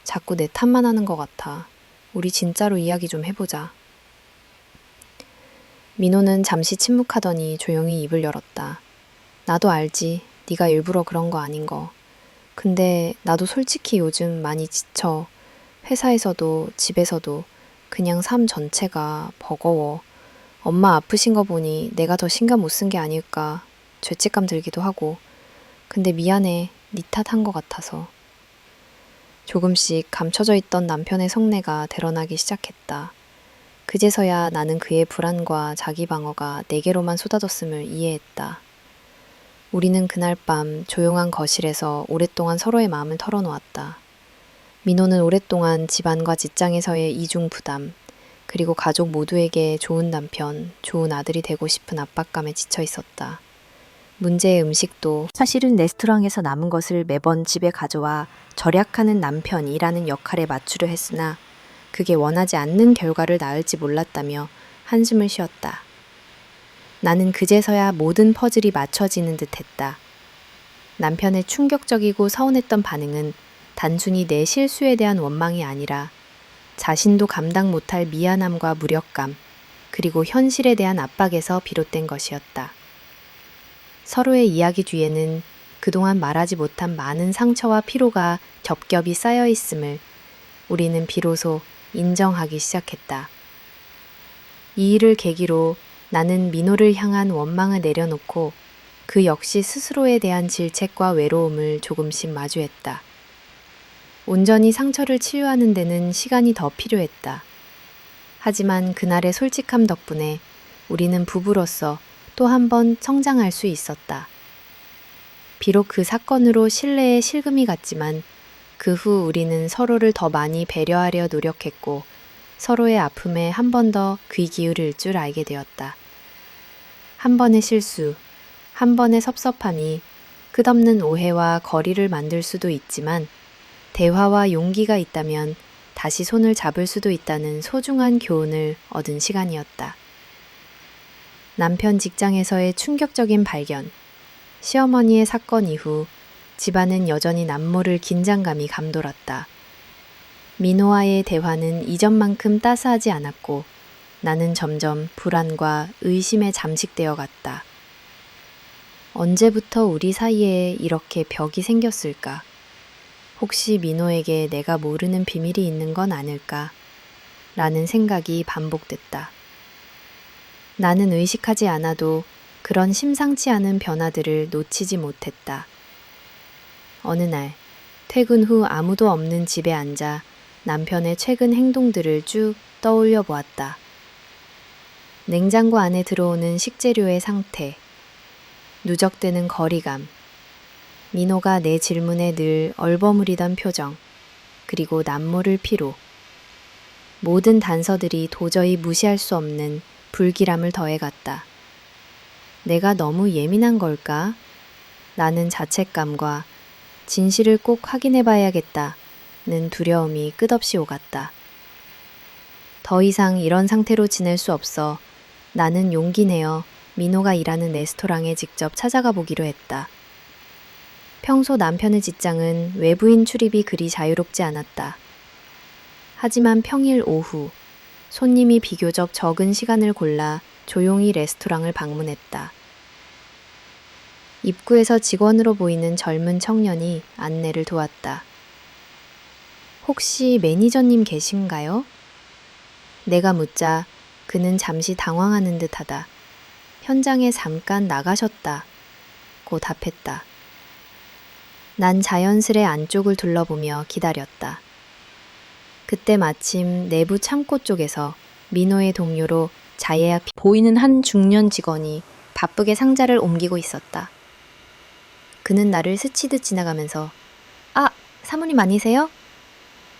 자꾸 내 탓만 하는 것 같아. 우리 진짜로 이야기 좀 해보자. 민호는 잠시 침묵하더니 조용히 입을 열었다. 나도 알지. 네가 일부러 그런 거 아닌 거. 근데 나도 솔직히 요즘 많이 지쳐. 회사에서도 집에서도 그냥 삶 전체가 버거워. 엄마 아프신 거 보니 내가 더 신경 못 쓴 게 아닐까. 죄책감 들기도 하고. 근데 미안해. 네 탓한 것 같아서. 조금씩 감춰져 있던 남편의 속내가 드러나기 시작했다. 그제서야 나는 그의 불안과 자기 방어가 내게로만 쏟아졌음을 이해했다. 우리는 그날 밤 조용한 거실에서 오랫동안 서로의 마음을 털어놓았다. 민호는 오랫동안 집안과 직장에서의 이중 부담, 그리고 가족 모두에게 좋은 남편, 좋은 아들이 되고 싶은 압박감에 지쳐 있었다. 문제의 음식도 사실은 레스토랑에서 남은 것을 매번 집에 가져와 절약하는 남편이라는 역할에 맞추려 했으나 그게 원하지 않는 결과를 낳을지 몰랐다며 한숨을 쉬었다. 나는 그제서야 모든 퍼즐이 맞춰지는 듯 했다. 남편의 충격적이고 서운했던 반응은 단순히 내 실수에 대한 원망이 아니라 자신도 감당 못할 미안함과 무력감, 그리고 현실에 대한 압박에서 비롯된 것이었다. 서로의 이야기 뒤에는 그동안 말하지 못한 많은 상처와 피로가 겹겹이 쌓여 있음을 우리는 비로소 인정하기 시작했다. 이 일을 계기로 나는 민호를 향한 원망을 내려놓고 그 역시 스스로에 대한 질책과 외로움을 조금씩 마주했다. 온전히 상처를 치유하는 데는 시간이 더 필요했다. 하지만 그날의 솔직함 덕분에 우리는 부부로서 또 한 번 성장할 수 있었다. 비록 그 사건으로 신뢰에 실금이 갔지만 그 후 우리는 서로를 더 많이 배려하려 노력했고 서로의 아픔에 한 번 더 귀 기울일 줄 알게 되었다. 한 번의 실수, 한 번의 섭섭함이 끝없는 오해와 거리를 만들 수도 있지만 대화와 용기가 있다면 다시 손을 잡을 수도 있다는 소중한 교훈을 얻은 시간이었다. 남편 직장에서의 충격적인 발견, 시어머니의 사건 이후 집안은 여전히 남모를 긴장감이 감돌았다. 민호와의 대화는 이전만큼 따스하지 않았고 나는 점점 불안과 의심에 잠식되어 갔다. 언제부터 우리 사이에 이렇게 벽이 생겼을까? 혹시 민호에게 내가 모르는 비밀이 있는 건 아닐까? 라는 생각이 반복됐다. 나는 의식하지 않아도 그런 심상치 않은 변화들을 놓치지 못했다. 어느 날, 퇴근 후 아무도 없는 집에 앉아 남편의 최근 행동들을 쭉 떠올려 보았다. 냉장고 안에 들어오는 식재료의 상태, 누적되는 거리감, 민호가 내 질문에 늘 얼버무리던 표정, 그리고 남모를 피로. 모든 단서들이 도저히 무시할 수 없는 불길함을 더해갔다. 내가 너무 예민한 걸까? 나는 자책감과 진실을 꼭 확인해봐야겠다는 두려움이 끝없이 오갔다. 더 이상 이런 상태로 지낼 수 없어 나는 용기 내어 민호가 일하는 레스토랑에 직접 찾아가 보기로 했다. 평소 남편의 직장은 외부인 출입이 그리 자유롭지 않았다. 하지만 평일 오후 손님이 비교적 적은 시간을 골라 조용히 레스토랑을 방문했다. 입구에서 직원으로 보이는 젊은 청년이 안내를 도왔다. 혹시 매니저님 계신가요? 내가 묻자 그는 잠시 당황하는 듯하다. 현장에 잠깐 나가셨다. 고 답했다. 난 자연스레 안쪽을 둘러보며 기다렸다. 그때 마침 내부 창고 쪽에서 민호의 동료로 자예아 보이는 한 중년 직원이 바쁘게 상자를 옮기고 있었다. 그는 나를 스치듯 지나가면서 아, 사모님 아니세요?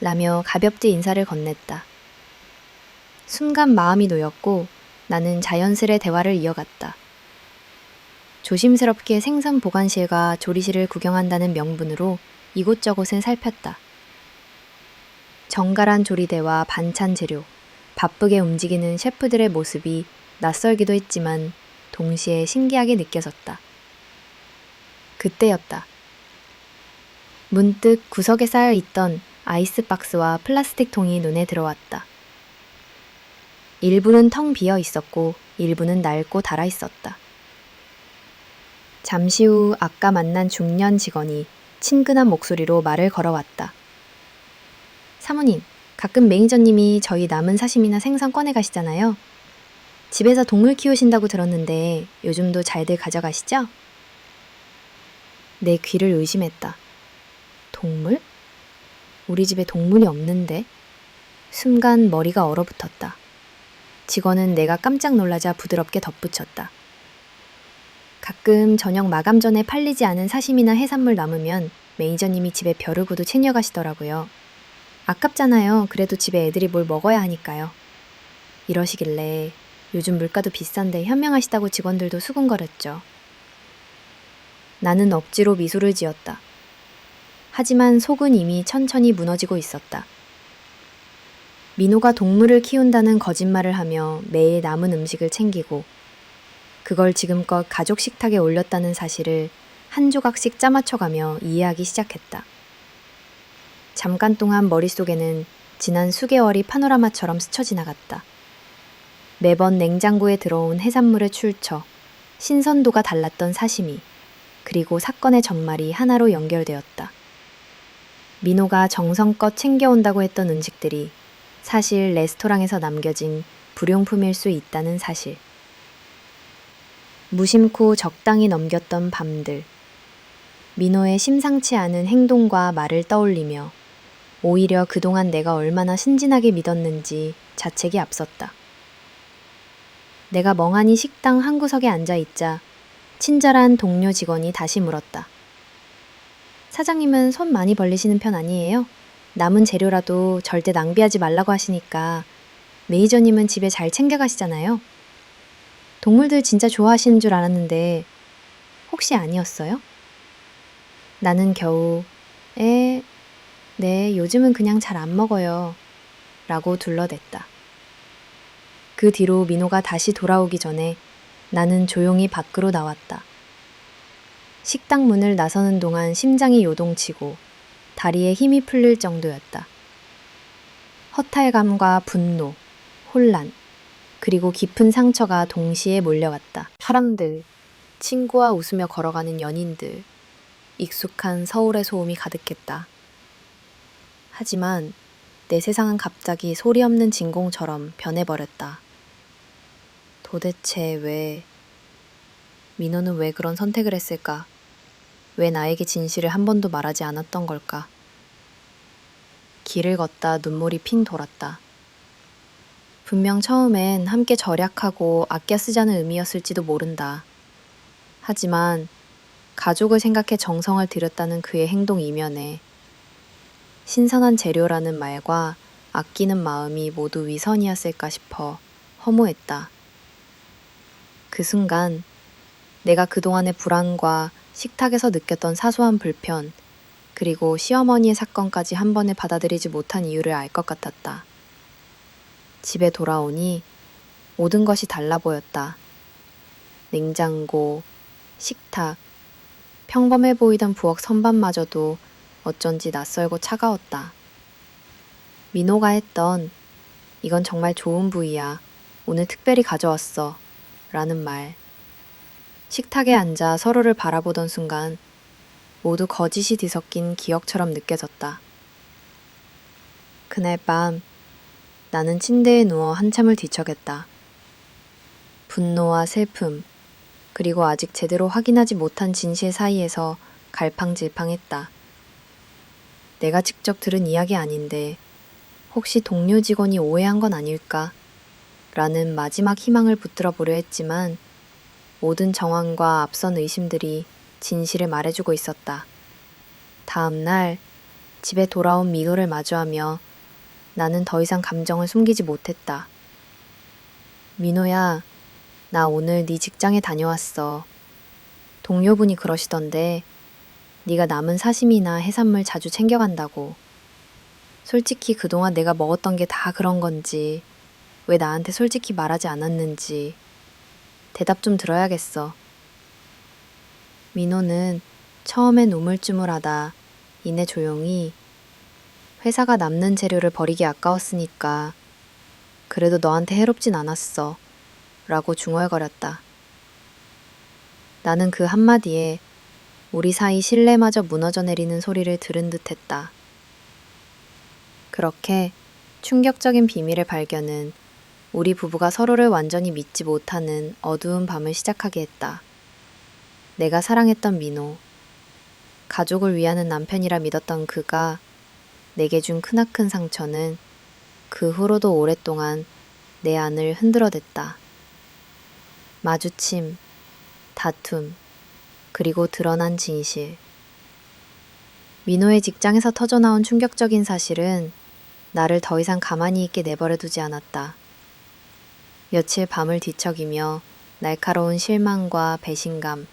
라며 가볍게 인사를 건넸다. 순간 마음이 놓였고 나는 자연스레 대화를 이어갔다. 조심스럽게 생선 보관실과 조리실을 구경한다는 명분으로 이곳저곳을 살폈다. 정갈한 조리대와 반찬 재료, 바쁘게 움직이는 셰프들의 모습이 낯설기도 했지만 동시에 신기하게 느껴졌다. 그때였다. 문득 구석에 쌓여 있던 아이스박스와 플라스틱 통이 눈에 들어왔다. 일부는 텅 비어 있었고 일부는 낡고 닳아 있었다. 잠시 후 아까 만난 중년 직원이 친근한 목소리로 말을 걸어왔다. 사모님, 가끔 매니저님이 저희 남은 사심이나 생선 꺼내 가시잖아요. 집에서 동물 키우신다고 들었는데 요즘도 잘들 가져가시죠? 내 귀를 의심했다. 동물? 우리 집에 동물이 없는데? 순간 머리가 얼어붙었다. 직원은 내가 깜짝 놀라자 부드럽게 덧붙였다. 가끔 저녁 마감 전에 팔리지 않은 사심이나 해산물 남으면 매니저님이 집에 벼르고도 챙겨가시더라고요. 아깝잖아요. 그래도 집에 애들이 뭘 먹어야 하니까요. 이러시길래 요즘 물가도 비싼데 현명하시다고 직원들도 수군거렸죠. 나는 억지로 미소를 지었다. 하지만 속은 이미 천천히 무너지고 있었다. 민호가 동물을 키운다는 거짓말을 하며 매일 남은 음식을 챙기고 그걸 지금껏 가족 식탁에 올렸다는 사실을 한 조각씩 짜맞춰가며 이해하기 시작했다. 잠깐 동안 머릿속에는 지난 수개월이 파노라마처럼 스쳐 지나갔다. 매번 냉장고에 들어온 해산물의 출처, 신선도가 달랐던 사시미, 그리고 사건의 전말이 하나로 연결되었다. 민호가 정성껏 챙겨온다고 했던 음식들이 사실 레스토랑에서 남겨진 불용품일 수 있다는 사실. 무심코 적당히 넘겼던 밤들. 민호의 심상치 않은 행동과 말을 떠올리며 오히려 그동안 내가 얼마나 신진하게 믿었는지 자책이 앞섰다. 내가 멍하니 식당 한 구석에 앉아있자 친절한 동료 직원이 다시 물었다. 사장님은 손 많이 벌리시는 편 아니에요? 남은 재료라도 절대 낭비하지 말라고 하시니까 매니저님은 집에 잘 챙겨가시잖아요. 동물들 진짜 좋아하시는 줄 알았는데 혹시 아니었어요? 나는 겨우 네, 요즘은 그냥 잘 안 먹어요. 라고 둘러댔다. 그 뒤로 민호가 다시 돌아오기 전에 나는 조용히 밖으로 나왔다. 식당 문을 나서는 동안 심장이 요동치고 다리에 힘이 풀릴 정도였다. 허탈감과 분노, 혼란, 그리고 깊은 상처가 동시에 몰려왔다. 사람들, 친구와 웃으며 걸어가는 연인들, 익숙한 서울의 소음이 가득했다. 하지만 내 세상은 갑자기 소리 없는 진공처럼 변해버렸다. 도대체 왜... 민호는 왜 그런 선택을 했을까? 왜 나에게 진실을 한 번도 말하지 않았던 걸까? 길을 걷다 눈물이 핀 돌았다. 분명 처음엔 함께 절약하고 아껴 쓰자는 의미였을지도 모른다. 하지만 가족을 생각해 정성을 들였다는 그의 행동 이면에 신선한 재료라는 말과 아끼는 마음이 모두 위선이었을까 싶어 허무했다. 그 순간 내가 그동안의 불안과 식탁에서 느꼈던 사소한 불편, 그리고 시어머니의 사건까지 한 번에 받아들이지 못한 이유를 알 것 같았다. 집에 돌아오니 모든 것이 달라 보였다. 냉장고, 식탁, 평범해 보이던 부엌 선반마저도 어쩐지 낯설고 차가웠다. 민호가 했던 "이건 정말 좋은 부위야. 오늘 특별히 가져왔어." 라는 말. 식탁에 앉아 서로를 바라보던 순간 모두 거짓이 뒤섞인 기억처럼 느껴졌다. 그날 밤 나는 침대에 누워 한참을 뒤척였다. 분노와 슬픔, 그리고 아직 제대로 확인하지 못한 진실 사이에서 갈팡질팡했다. 내가 직접 들은 이야기 아닌데 혹시 동료 직원이 오해한 건 아닐까? 라는 마지막 희망을 붙들어 보려 했지만 모든 정황과 앞선 의심들이 진실을 말해주고 있었다. 다음 날 집에 돌아온 민호를 마주하며 나는 더 이상 감정을 숨기지 못했다. 민호야, 나 오늘 네 직장에 다녀왔어. 동료분이 그러시던데 네가 남은 사심이나 해산물 자주 챙겨간다고. 솔직히 그동안 내가 먹었던 게 다 그런 건지, 왜 나한테 솔직히 말하지 않았는지 대답 좀 들어야겠어. 민호는 처음엔 우물쭈물하다 이내 조용히 회사가 남는 재료를 버리기 아까웠으니까 그래도 너한테 해롭진 않았어 라고 중얼거렸다. 나는 그 한마디에 우리 사이 신뢰마저 무너져 내리는 소리를 들은 듯 했다. 그렇게 충격적인 비밀의 발견은 우리 부부가 서로를 완전히 믿지 못하는 어두운 밤을 시작하게 했다. 내가 사랑했던 민호, 가족을 위하는 남편이라 믿었던 그가 내게 준 크나큰 상처는 그 후로도 오랫동안 내 안을 흔들어댔다. 마주침, 다툼, 그리고 드러난 진실. 민호의 직장에서 터져나온 충격적인 사실은 나를 더 이상 가만히 있게 내버려두지 않았다. 며칠 밤을 뒤척이며 날카로운 실망과 배신감,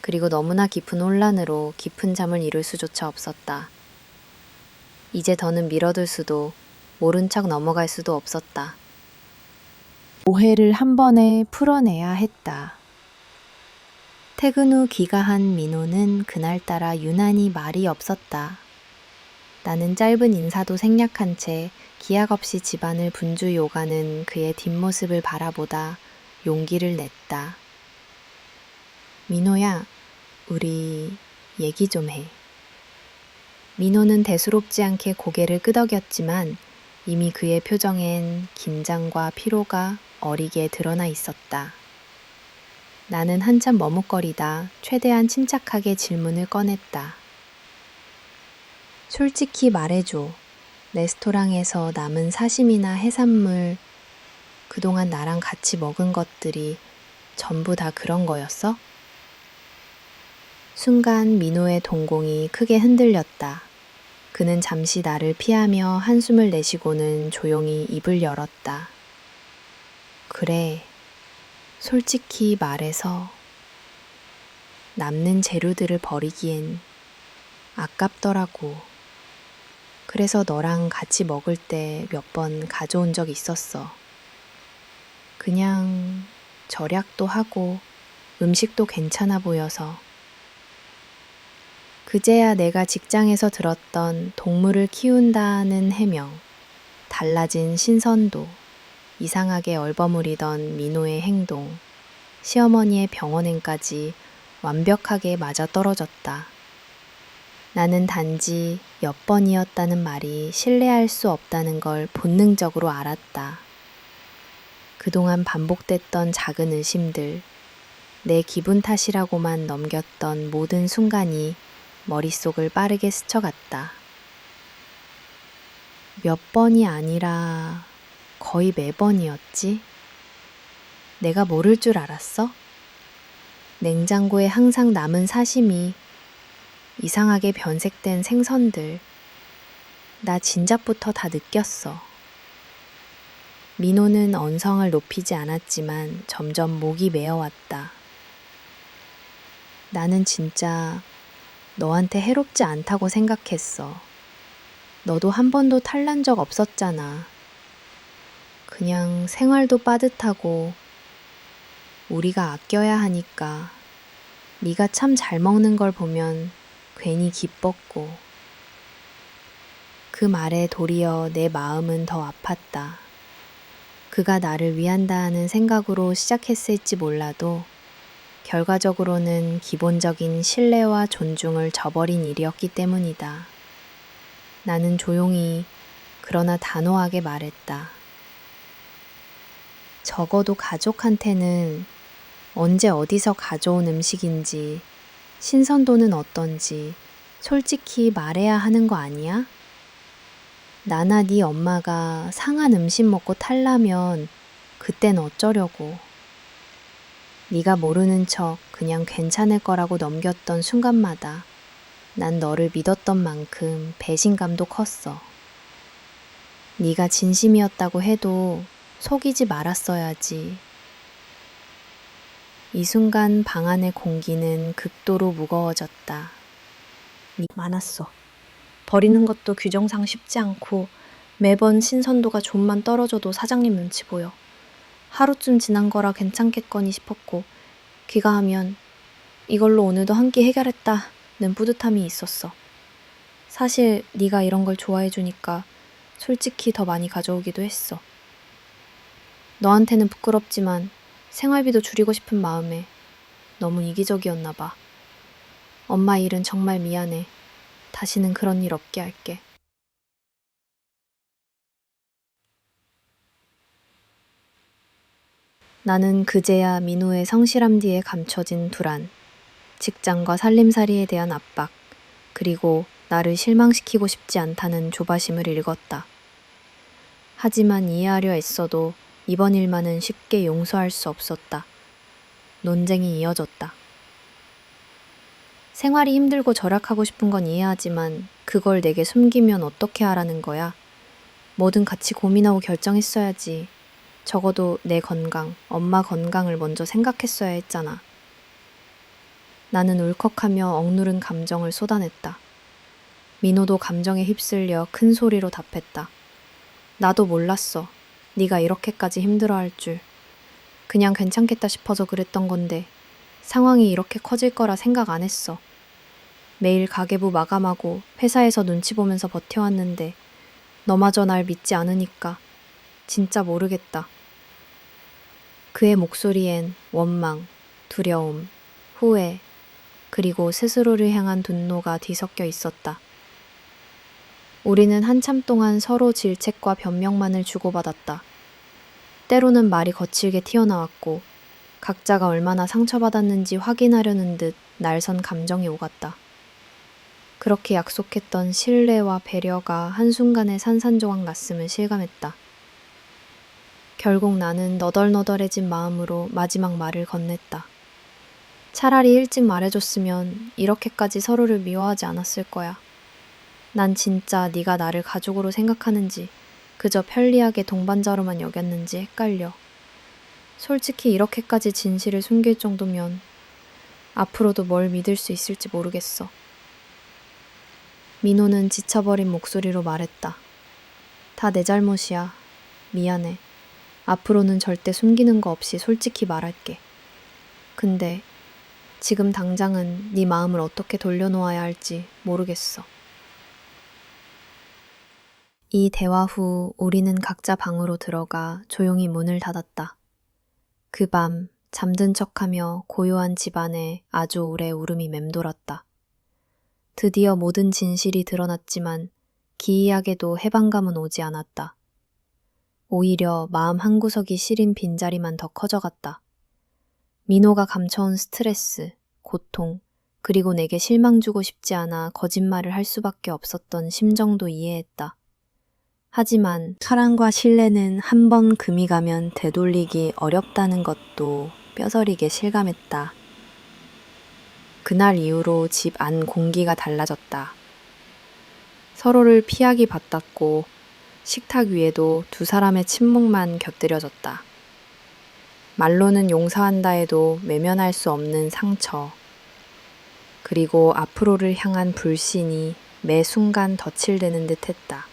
그리고 너무나 깊은 혼란으로 깊은 잠을 이룰 수조차 없었다. 이제 더는 미뤄둘 수도 모른 척 넘어갈 수도 없었다. 오해를 한 번에 풀어내야 했다. 퇴근 후 귀가한 민호는 그날따라 유난히 말이 없었다. 나는 짧은 인사도 생략한 채 기약 없이 집안을 분주히 오가는 그의 뒷모습을 바라보다 용기를 냈다. 민호야, 우리 얘기 좀 해. 민호는 대수롭지 않게 고개를 끄덕였지만 이미 그의 표정엔 긴장과 피로가 어리게 드러나 있었다. 나는 한참 머뭇거리다 최대한 침착하게 질문을 꺼냈다. 솔직히 말해줘. 레스토랑에서 남은 사심이나 해산물, 그동안 나랑 같이 먹은 것들이 전부 다 그런 거였어? 순간 민호의 동공이 크게 흔들렸다. 그는 잠시 나를 피하며 한숨을 내쉬고는 조용히 입을 열었다. 그래, 솔직히 말해서 남는 재료들을 버리기엔 아깝더라고. 그래서 너랑 같이 먹을 때 몇 번 가져온 적 있었어. 그냥 절약도 하고 음식도 괜찮아 보여서. 그제야 내가 직장에서 들었던 동물을 키운다는 해명, 달라진 신선도, 이상하게 얼버무리던 민호의 행동, 시어머니의 병원행까지 완벽하게 맞아떨어졌다. 나는 단지 몇 번이었다는 말이 신뢰할 수 없다는 걸 본능적으로 알았다. 그동안 반복됐던 작은 의심들, 내 기분 탓이라고만 넘겼던 모든 순간이 머릿속을 빠르게 스쳐갔다. 몇 번이 아니라 거의 매번이었지? 내가 모를 줄 알았어? 냉장고에 항상 남은 사시미, 이상하게 변색된 생선들, 나 진작부터 다 느꼈어. 민호는 언성을 높이지 않았지만 점점 목이 메어왔다. 나는 진짜 너한테 해롭지 않다고 생각했어. 너도 한 번도 탈난 적 없었잖아. 그냥 생활도 빠듯하고 우리가 아껴야 하니까 네가 참 잘 먹는 걸 보면 괜히 기뻤고 그 말에 도리어 내 마음은 더 아팠다. 그가 나를 위한다 하는 생각으로 시작했을지 몰라도 결과적으로는 기본적인 신뢰와 존중을 저버린 일이었기 때문이다. 나는 조용히 그러나 단호하게 말했다. 적어도 가족한테는 언제 어디서 가져온 음식인지 신선도는 어떤지 솔직히 말해야 하는 거 아니야? 나나 네 엄마가 상한 음식 먹고 탈라면 그땐 어쩌려고. 네가 모르는 척 그냥 괜찮을 거라고 넘겼던 순간마다 난 너를 믿었던 만큼 배신감도 컸어. 네가 진심이었다고 해도 속이지 말았어야지. 이 순간 방 안의 공기는 극도로 무거워졌다. 많았어. 버리는 것도 규정상 쉽지 않고 매번 신선도가 좀만 떨어져도 사장님 눈치 보여. 하루쯤 지난 거라 괜찮겠거니 싶었고 귀가하면 이걸로 오늘도 한 끼 해결했다는 뿌듯함이 있었어. 사실 네가 이런 걸 좋아해 주니까 솔직히 더 많이 가져오기도 했어. 너한테는 부끄럽지만 생활비도 줄이고 싶은 마음에 너무 이기적이었나 봐. 엄마 일은 정말 미안해. 다시는 그런 일 없게 할게. 나는 그제야 민호의 성실함 뒤에 감춰진 불안, 직장과 살림살이에 대한 압박, 그리고 나를 실망시키고 싶지 않다는 조바심을 읽었다. 하지만 이해하려 애써도 이번 일만은 쉽게 용서할 수 없었다. 논쟁이 이어졌다. 생활이 힘들고 절약하고 싶은 건 이해하지만 그걸 내게 숨기면 어떻게 하라는 거야? 뭐든 같이 고민하고 결정했어야지. 적어도 내 건강, 엄마 건강을 먼저 생각했어야 했잖아. 나는 울컥하며 억누른 감정을 쏟아냈다. 민호도 감정에 휩쓸려 큰 소리로 답했다. 나도 몰랐어. 네가 이렇게까지 힘들어할 줄. 그냥 괜찮겠다 싶어서 그랬던 건데 상황이 이렇게 커질 거라 생각 안 했어. 매일 가계부 마감하고 회사에서 눈치 보면서 버텨왔는데 너마저 날 믿지 않으니까 진짜 모르겠다. 그의 목소리엔 원망, 두려움, 후회, 그리고 스스로를 향한 분노가 뒤섞여 있었다. 우리는 한참 동안 서로 질책과 변명만을 주고받았다. 때로는 말이 거칠게 튀어나왔고 각자가 얼마나 상처받았는지 확인하려는 듯 날선 감정이 오갔다. 그렇게 약속했던 신뢰와 배려가 한순간에 산산조각 났음을 실감했다. 결국 나는 너덜너덜해진 마음으로 마지막 말을 건넸다. 차라리 일찍 말해줬으면 이렇게까지 서로를 미워하지 않았을 거야. 난 진짜 네가 나를 가족으로 생각하는지 그저 편리하게 동반자로만 여겼는지 헷갈려. 솔직히 이렇게까지 진실을 숨길 정도면 앞으로도 뭘 믿을 수 있을지 모르겠어. 민호는 지쳐버린 목소리로 말했다. 다 내 잘못이야. 미안해. 앞으로는 절대 숨기는 거 없이 솔직히 말할게. 근데 지금 당장은 네 마음을 어떻게 돌려놓아야 할지 모르겠어. 이 대화 후 우리는 각자 방으로 들어가 조용히 문을 닫았다. 그 밤 잠든 척하며 고요한 집안에 아주 오래 울음이 맴돌았다. 드디어 모든 진실이 드러났지만 기이하게도 해방감은 오지 않았다. 오히려 마음 한구석이 시린 빈자리만 더 커져갔다. 민호가 감춰온 스트레스, 고통, 그리고 내게 실망 주고 싶지 않아 거짓말을 할 수밖에 없었던 심정도 이해했다. 하지만 사랑과 신뢰는 한 번 금이 가면 되돌리기 어렵다는 것도 뼈저리게 실감했다. 그날 이후로 집 안 공기가 달라졌다. 서로를 피하기 바빴고 식탁 위에도 두 사람의 침묵만 곁들여졌다. 말로는 용서한다 해도 외면할 수 없는 상처, 그리고 앞으로를 향한 불신이 매 순간 덧칠되는 듯 했다.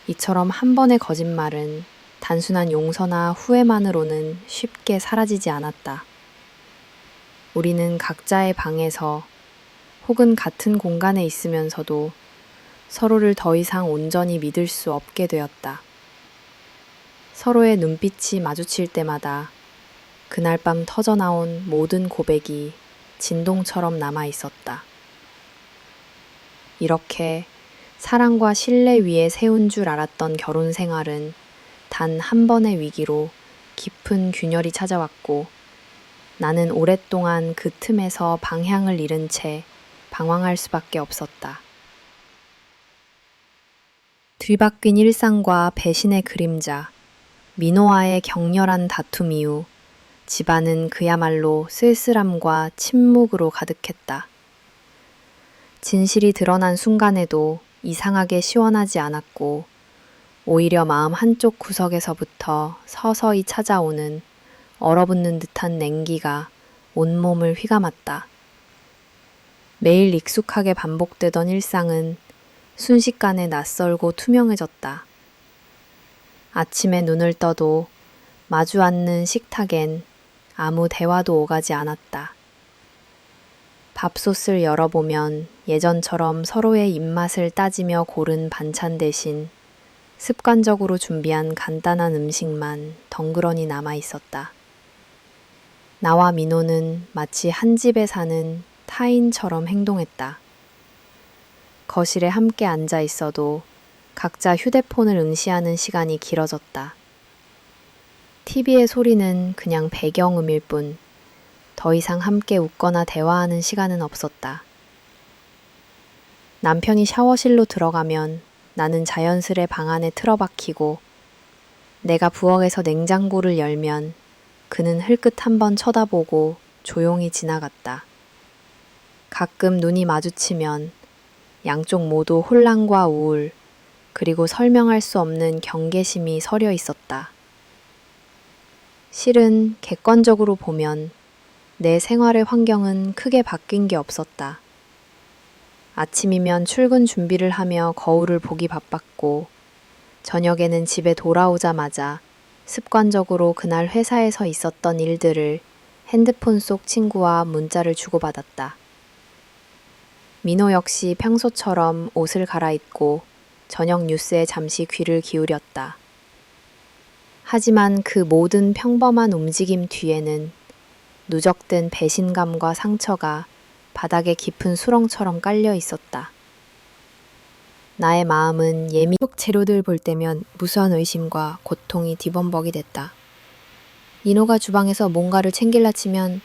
이처럼 한 번의 거짓말은 단순한 용서나 후회만으로는 쉽게 사라지지 않았다. 우리는 각자의 방에서 혹은 같은 공간에 있으면서도 서로를 더 이상 온전히 믿을 수 없게 되었다. 서로의 눈빛이 마주칠 때마다 그날 밤 터져나온 모든 고백이 진동처럼 남아 있었다. 이렇게 사랑과 신뢰 위에 세운 줄 알았던 결혼 생활은 단 한 번의 위기로 깊은 균열이 찾아왔고 나는 오랫동안 그 틈에서 방향을 잃은 채 방황할 수밖에 없었다. 뒤바뀐 일상과 배신의 그림자, 민호와의 격렬한 다툼 이후 집안은 그야말로 쓸쓸함과 침묵으로 가득했다. 진실이 드러난 순간에도 이상하게 시원하지 않았고 오히려 마음 한쪽 구석에서부터 서서히 찾아오는 얼어붙는 듯한 냉기가 온몸을 휘감았다. 매일 익숙하게 반복되던 일상은 순식간에 낯설고 투명해졌다. 아침에 눈을 떠도 마주 앉는 식탁엔 아무 대화도 오가지 않았다. 밥솥을 열어보면 예전처럼 서로의 입맛을 따지며 고른 반찬 대신 습관적으로 준비한 간단한 음식만 덩그러니 남아 있었다. 나와 민호는 마치 한 집에 사는 타인처럼 행동했다. 거실에 함께 앉아 있어도 각자 휴대폰을 응시하는 시간이 길어졌다. TV의 소리는 그냥 배경음일 뿐 더 이상 함께 웃거나 대화하는 시간은 없었다. 남편이 샤워실로 들어가면 나는 자연스레 방 안에 틀어박히고 내가 부엌에서 냉장고를 열면 그는 흘끗 한번 쳐다보고 조용히 지나갔다. 가끔 눈이 마주치면 양쪽 모두 혼란과 우울, 그리고 설명할 수 없는 경계심이 서려 있었다. 실은 객관적으로 보면 내 생활의 환경은 크게 바뀐 게 없었다. 아침이면 출근 준비를 하며 거울을 보기 바빴고 저녁에는 집에 돌아오자마자 습관적으로 그날 회사에서 있었던 일들을 핸드폰 속 친구와 문자를 주고받았다. 민호 역시 평소처럼 옷을 갈아입고 저녁 뉴스에 잠시 귀를 기울였다. 하지만 그 모든 평범한 움직임 뒤에는 누적된 배신감과 상처가 바닥에 깊은 수렁처럼 깔려 있었다. 나의 마음은 예민한 재료들 볼 때면 무수한 의심과 고통이 뒤범벅이 됐다. 민호가 주방에서 뭔가를 챙길라 치면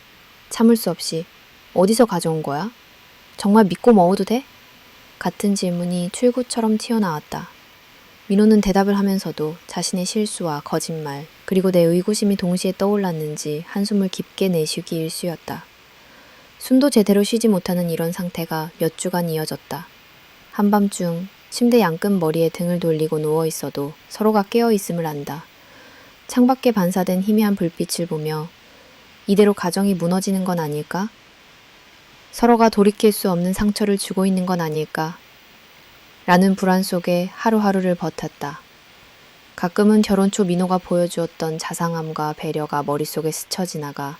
참을 수 없이 어디서 가져온 거야? 정말 믿고 먹어도 돼? 같은 질문이 출구처럼 튀어나왔다. 민호는 대답을 하면서도 자신의 실수와 거짓말, 그리고 내 의구심이 동시에 떠올랐는지 한숨을 깊게 내쉬기 일쑤였다. 숨도 제대로 쉬지 못하는 이런 상태가 몇 주간 이어졌다. 한밤중 침대 양끝 머리에 등을 돌리고 누워있어도 서로가 깨어있음을 안다. 창밖에 반사된 희미한 불빛을 보며 이대로 가정이 무너지는 건 아닐까? 서로가 돌이킬 수 없는 상처를 주고 있는 건 아닐까? 라는 불안 속에 하루하루를 버텼다. 가끔은 결혼 초 민호가 보여주었던 자상함과 배려가 머릿속에 스쳐 지나가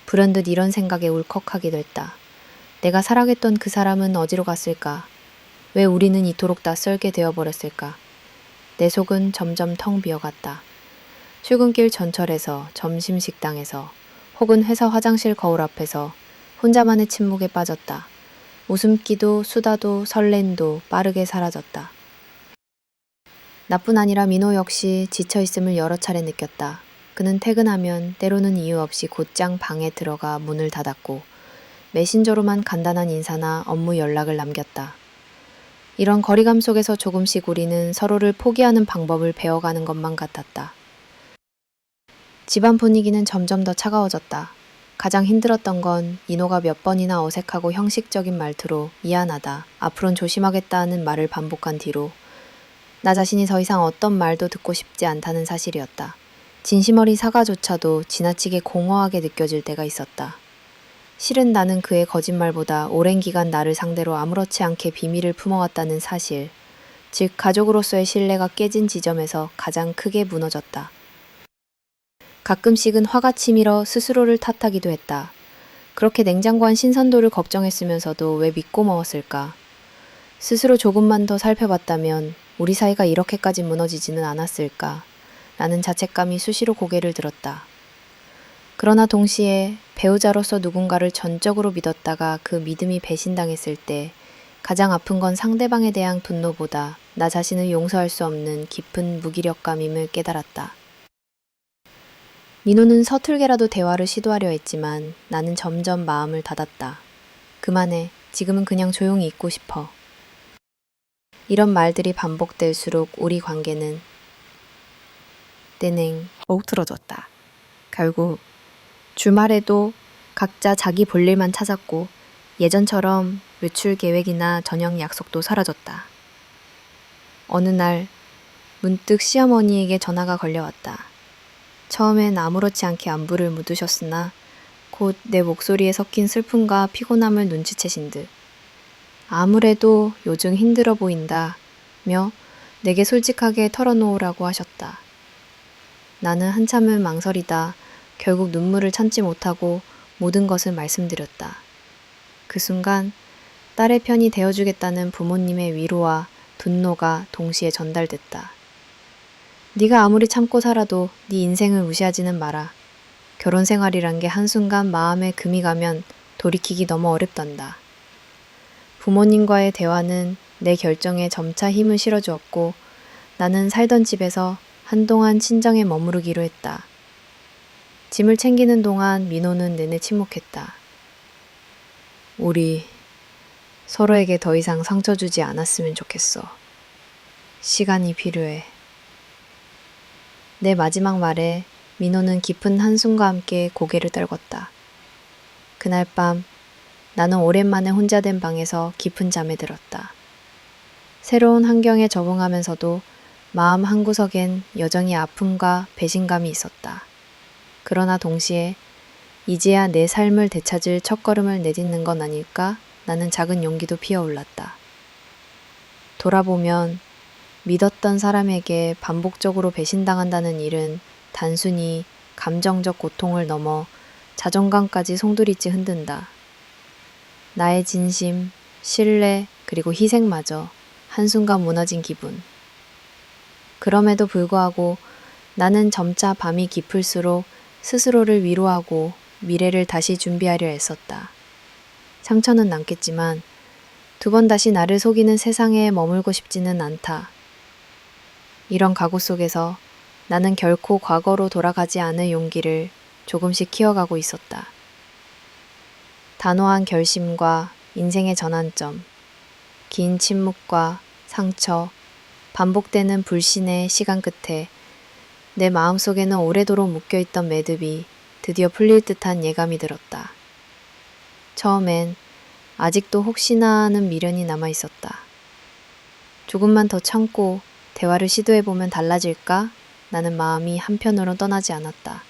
불현듯 이런 생각에 울컥하게 됐다. 내가 사랑했던 그 사람은 어디로 갔을까? 왜 우리는 이토록 낯설게 되어버렸을까? 내 속은 점점 텅 비어갔다. 출근길 전철에서, 점심식당에서, 혹은 회사 화장실 거울 앞에서 혼자만의 침묵에 빠졌다. 웃음기도 수다도 설렘도 빠르게 사라졌다. 나뿐 아니라 민호 역시 지쳐있음을 여러 차례 느꼈다. 그는 퇴근하면 때로는 이유 없이 곧장 방에 들어가 문을 닫았고 메신저로만 간단한 인사나 업무 연락을 남겼다. 이런 거리감 속에서 조금씩 우리는 서로를 포기하는 방법을 배워가는 것만 같았다. 집안 분위기는 점점 더 차가워졌다. 가장 힘들었던 건 민호가 몇 번이나 어색하고 형식적인 말투로 미안하다, 앞으론 조심하겠다는 말을 반복한 뒤로 나 자신이 더 이상 어떤 말도 듣고 싶지 않다는 사실이었다. 진심 어린 사과조차도 지나치게 공허하게 느껴질 때가 있었다. 실은 나는 그의 거짓말보다 오랜 기간 나를 상대로 아무렇지 않게 비밀을 품어왔다는 사실, 즉 가족으로서의 신뢰가 깨진 지점에서 가장 크게 무너졌다. 가끔씩은 화가 치밀어 스스로를 탓하기도 했다. 그렇게 냉장고한 신선도를 걱정했으면서도 왜 믿고 먹었을까? 스스로 조금만 더 살펴봤다면 우리 사이가 이렇게까지 무너지지는 않았을까? 라는 자책감이 수시로 고개를 들었다. 그러나 동시에 배우자로서 누군가를 전적으로 믿었다가 그 믿음이 배신당했을 때 가장 아픈 건 상대방에 대한 분노보다 나 자신을 용서할 수 없는 깊은 무기력감임을 깨달았다. 민호는 서툴게라도 대화를 시도하려 했지만 나는 점점 마음을 닫았다. 그만해. 지금은 그냥 조용히 있고 싶어. 이런 말들이 반복될수록 우리 관계는 떼냉 옥틀어졌다. 결국 주말에도 각자 자기 볼 일만 찾았고 예전처럼 외출 계획이나 저녁 약속도 사라졌다. 어느 날 문득 시어머니에게 전화가 걸려왔다. 처음엔 아무렇지 않게 안부를 묻으셨으나 곧 내 목소리에 섞인 슬픔과 피곤함을 눈치채신 듯 아무래도 요즘 힘들어 보인다며 내게 솔직하게 털어놓으라고 하셨다. 나는 한참을 망설이다 결국 눈물을 참지 못하고 모든 것을 말씀드렸다. 그 순간 딸의 편이 되어주겠다는 부모님의 위로와 분노가 동시에 전달됐다. 네가 아무리 참고 살아도 네 인생을 무시하지는 마라. 결혼 생활이란 게 한순간 마음에 금이 가면 돌이키기 너무 어렵단다. 부모님과의 대화는 내 결정에 점차 힘을 실어주었고 나는 살던 집에서 한동안 친정에 머무르기로 했다. 짐을 챙기는 동안 민호는 내내 침묵했다. 우리 서로에게 더 이상 상처 주지 않았으면 좋겠어. 시간이 필요해. 내 마지막 말에 민호는 깊은 한숨과 함께 고개를 떨궜다. 그날 밤 나는 오랜만에 혼자 된 방에서 깊은 잠에 들었다. 새로운 환경에 적응하면서도 마음 한구석엔 여전히 아픔과 배신감이 있었다. 그러나 동시에 이제야 내 삶을 되찾을 첫걸음을 내딛는 건 아닐까? 나는 작은 용기도 피어올랐다. 돌아보면 믿었던 사람에게 반복적으로 배신당한다는 일은 단순히 감정적 고통을 넘어 자존감까지 송두리째 흔든다. 나의 진심, 신뢰, 그리고 희생마저 한순간 무너진 기분. 그럼에도 불구하고 나는 점차 밤이 깊을수록 스스로를 위로하고 미래를 다시 준비하려 애썼다. 상처는 남겠지만 두 번 다시 나를 속이는 세상에 머물고 싶지는 않다. 이런 각오 속에서 나는 결코 과거로 돌아가지 않을 용기를 조금씩 키워가고 있었다. 단호한 결심과 인생의 전환점, 긴 침묵과 상처, 반복되는 불신의 시간 끝에 내 마음속에는 오래도록 묶여있던 매듭이 드디어 풀릴 듯한 예감이 들었다. 처음엔 아직도 혹시나 하는 미련이 남아있었다. 조금만 더 참고 대화를 시도해보면 달라질까? 나는 마음이 한편으로 떠나지 않았다.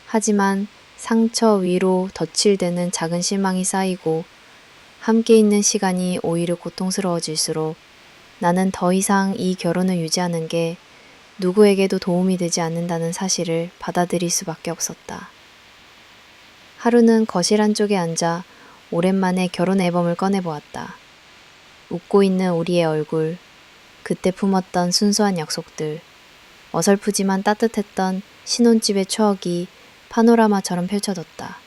하지만 상처 위로 덧칠되는 작은 실망이 쌓이고 함께 있는 시간이 오히려 고통스러워질수록 나는 더 이상 이 결혼을 유지하는 게 누구에게도 도움이 되지 않는다는 사실을 받아들일 수밖에 없었다. 하루는 거실 한쪽에 앉아 오랜만에 결혼 앨범을 꺼내보았다. 웃고 있는 우리의 얼굴, 그때 품었던 순수한 약속들, 어설프지만 따뜻했던 신혼집의 추억이 파노라마처럼 펼쳐졌다.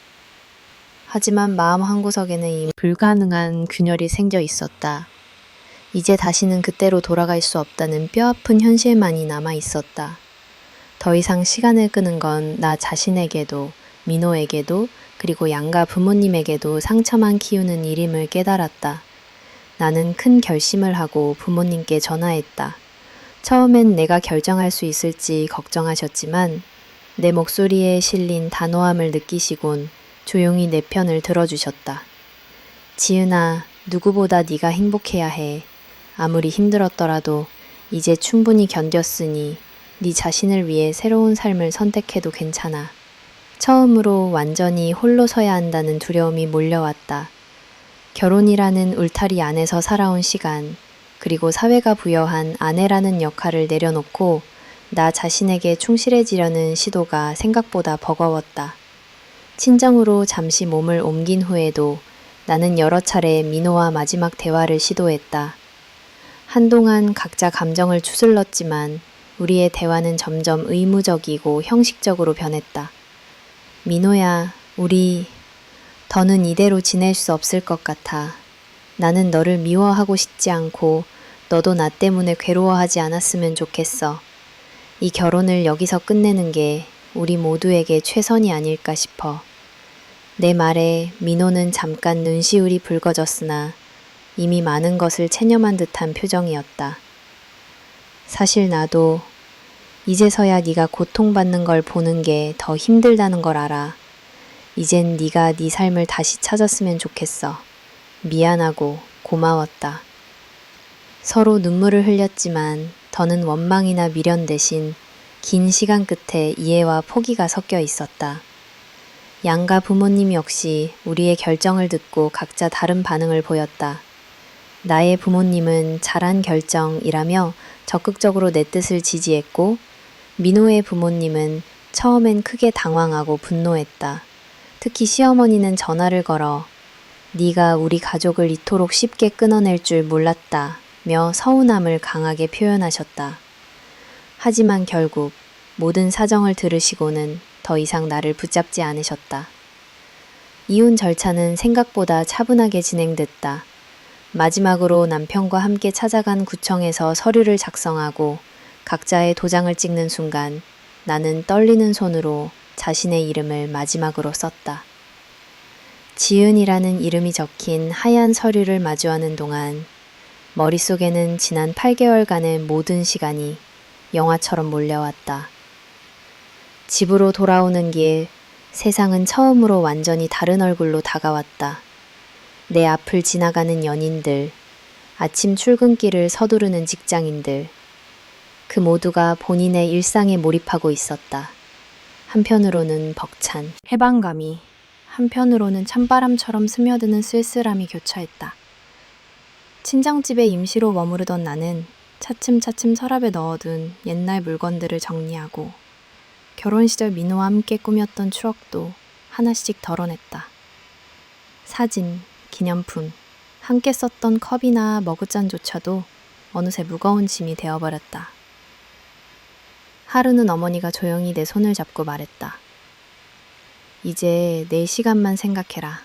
하지만 마음 한구석에는 이미 불가능한 균열이 생겨 있었다. 이제 다시는 그때로 돌아갈 수 없다는 뼈아픈 현실만이 남아 있었다. 더 이상 시간을 끄는 건 나 자신에게도, 민호에게도, 그리고 양가 부모님에게도 상처만 키우는 일임을 깨달았다. 나는 큰 결심을 하고 부모님께 전화했다. 처음엔 내가 결정할 수 있을지 걱정하셨지만 내 목소리에 실린 단호함을 느끼시곤 조용히 내 편을 들어주셨다. 지은아, 누구보다 네가 행복해야 해. 아무리 힘들었더라도 이제 충분히 견뎠으니 네 자신을 위해 새로운 삶을 선택해도 괜찮아. 처음으로 완전히 홀로 서야 한다는 두려움이 몰려왔다. 결혼이라는 울타리 안에서 살아온 시간, 그리고 사회가 부여한 아내라는 역할을 내려놓고 나 자신에게 충실해지려는 시도가 생각보다 버거웠다. 친정으로 잠시 몸을 옮긴 후에도 나는 여러 차례 민호와 마지막 대화를 시도했다. 한동안 각자 감정을 추슬렀지만 우리의 대화는 점점 의무적이고 형식적으로 변했다. 민호야, 우리 더는 이대로 지낼 수 없을 것 같아. 나는 너를 미워하고 싶지 않고 너도 나 때문에 괴로워하지 않았으면 좋겠어. 이 결혼을 여기서 끝내는 게 우리 모두에게 최선이 아닐까 싶어. 내 말에 민호는 잠깐 눈시울이 붉어졌으나 이미 많은 것을 체념한 듯한 표정이었다. 사실 나도 이제서야 네가 고통받는 걸 보는 게 더 힘들다는 걸 알아. 이젠 네가 네 삶을 다시 찾았으면 좋겠어. 미안하고 고마웠다. 서로 눈물을 흘렸지만 더는 원망이나 미련 대신 긴 시간 끝에 이해와 포기가 섞여 있었다. 양가 부모님 역시 우리의 결정을 듣고 각자 다른 반응을 보였다. 나의 부모님은 잘한 결정이라며 적극적으로 내 뜻을 지지했고, 민호의 부모님은 처음엔 크게 당황하고 분노했다. 특히 시어머니는 전화를 걸어 네가 우리 가족을 이토록 쉽게 끊어낼 줄 몰랐다며 서운함을 강하게 표현하셨다. 하지만 결국 모든 사정을 들으시고는 더 이상 나를 붙잡지 않으셨다. 이혼 절차는 생각보다 차분하게 진행됐다. 마지막으로 남편과 함께 찾아간 구청에서 서류를 작성하고 각자의 도장을 찍는 순간 나는 떨리는 손으로 자신의 이름을 마지막으로 썼다. 지은이라는 이름이 적힌 하얀 서류를 마주하는 동안 머릿속에는 지난 8개월간의 모든 시간이 영화처럼 몰려왔다. 집으로 돌아오는 길, 세상은 처음으로 완전히 다른 얼굴로 다가왔다. 내 앞을 지나가는 연인들, 아침 출근길을 서두르는 직장인들, 그 모두가 본인의 일상에 몰입하고 있었다. 한편으로는 벅찬 해방감이, 한편으로는 찬바람처럼 스며드는 쓸쓸함이 교차했다. 친정집에 임시로 머무르던 나는 차츰차츰 서랍에 넣어둔 옛날 물건들을 정리하고 결혼 시절 민호와 함께 꾸몄던 추억도 하나씩 덜어냈다. 사진, 기념품, 함께 썼던 컵이나 머그잔조차도 어느새 무거운 짐이 되어버렸다. 하루는 어머니가 조용히 내 손을 잡고 말했다. 이제 내 시간만 생각해라.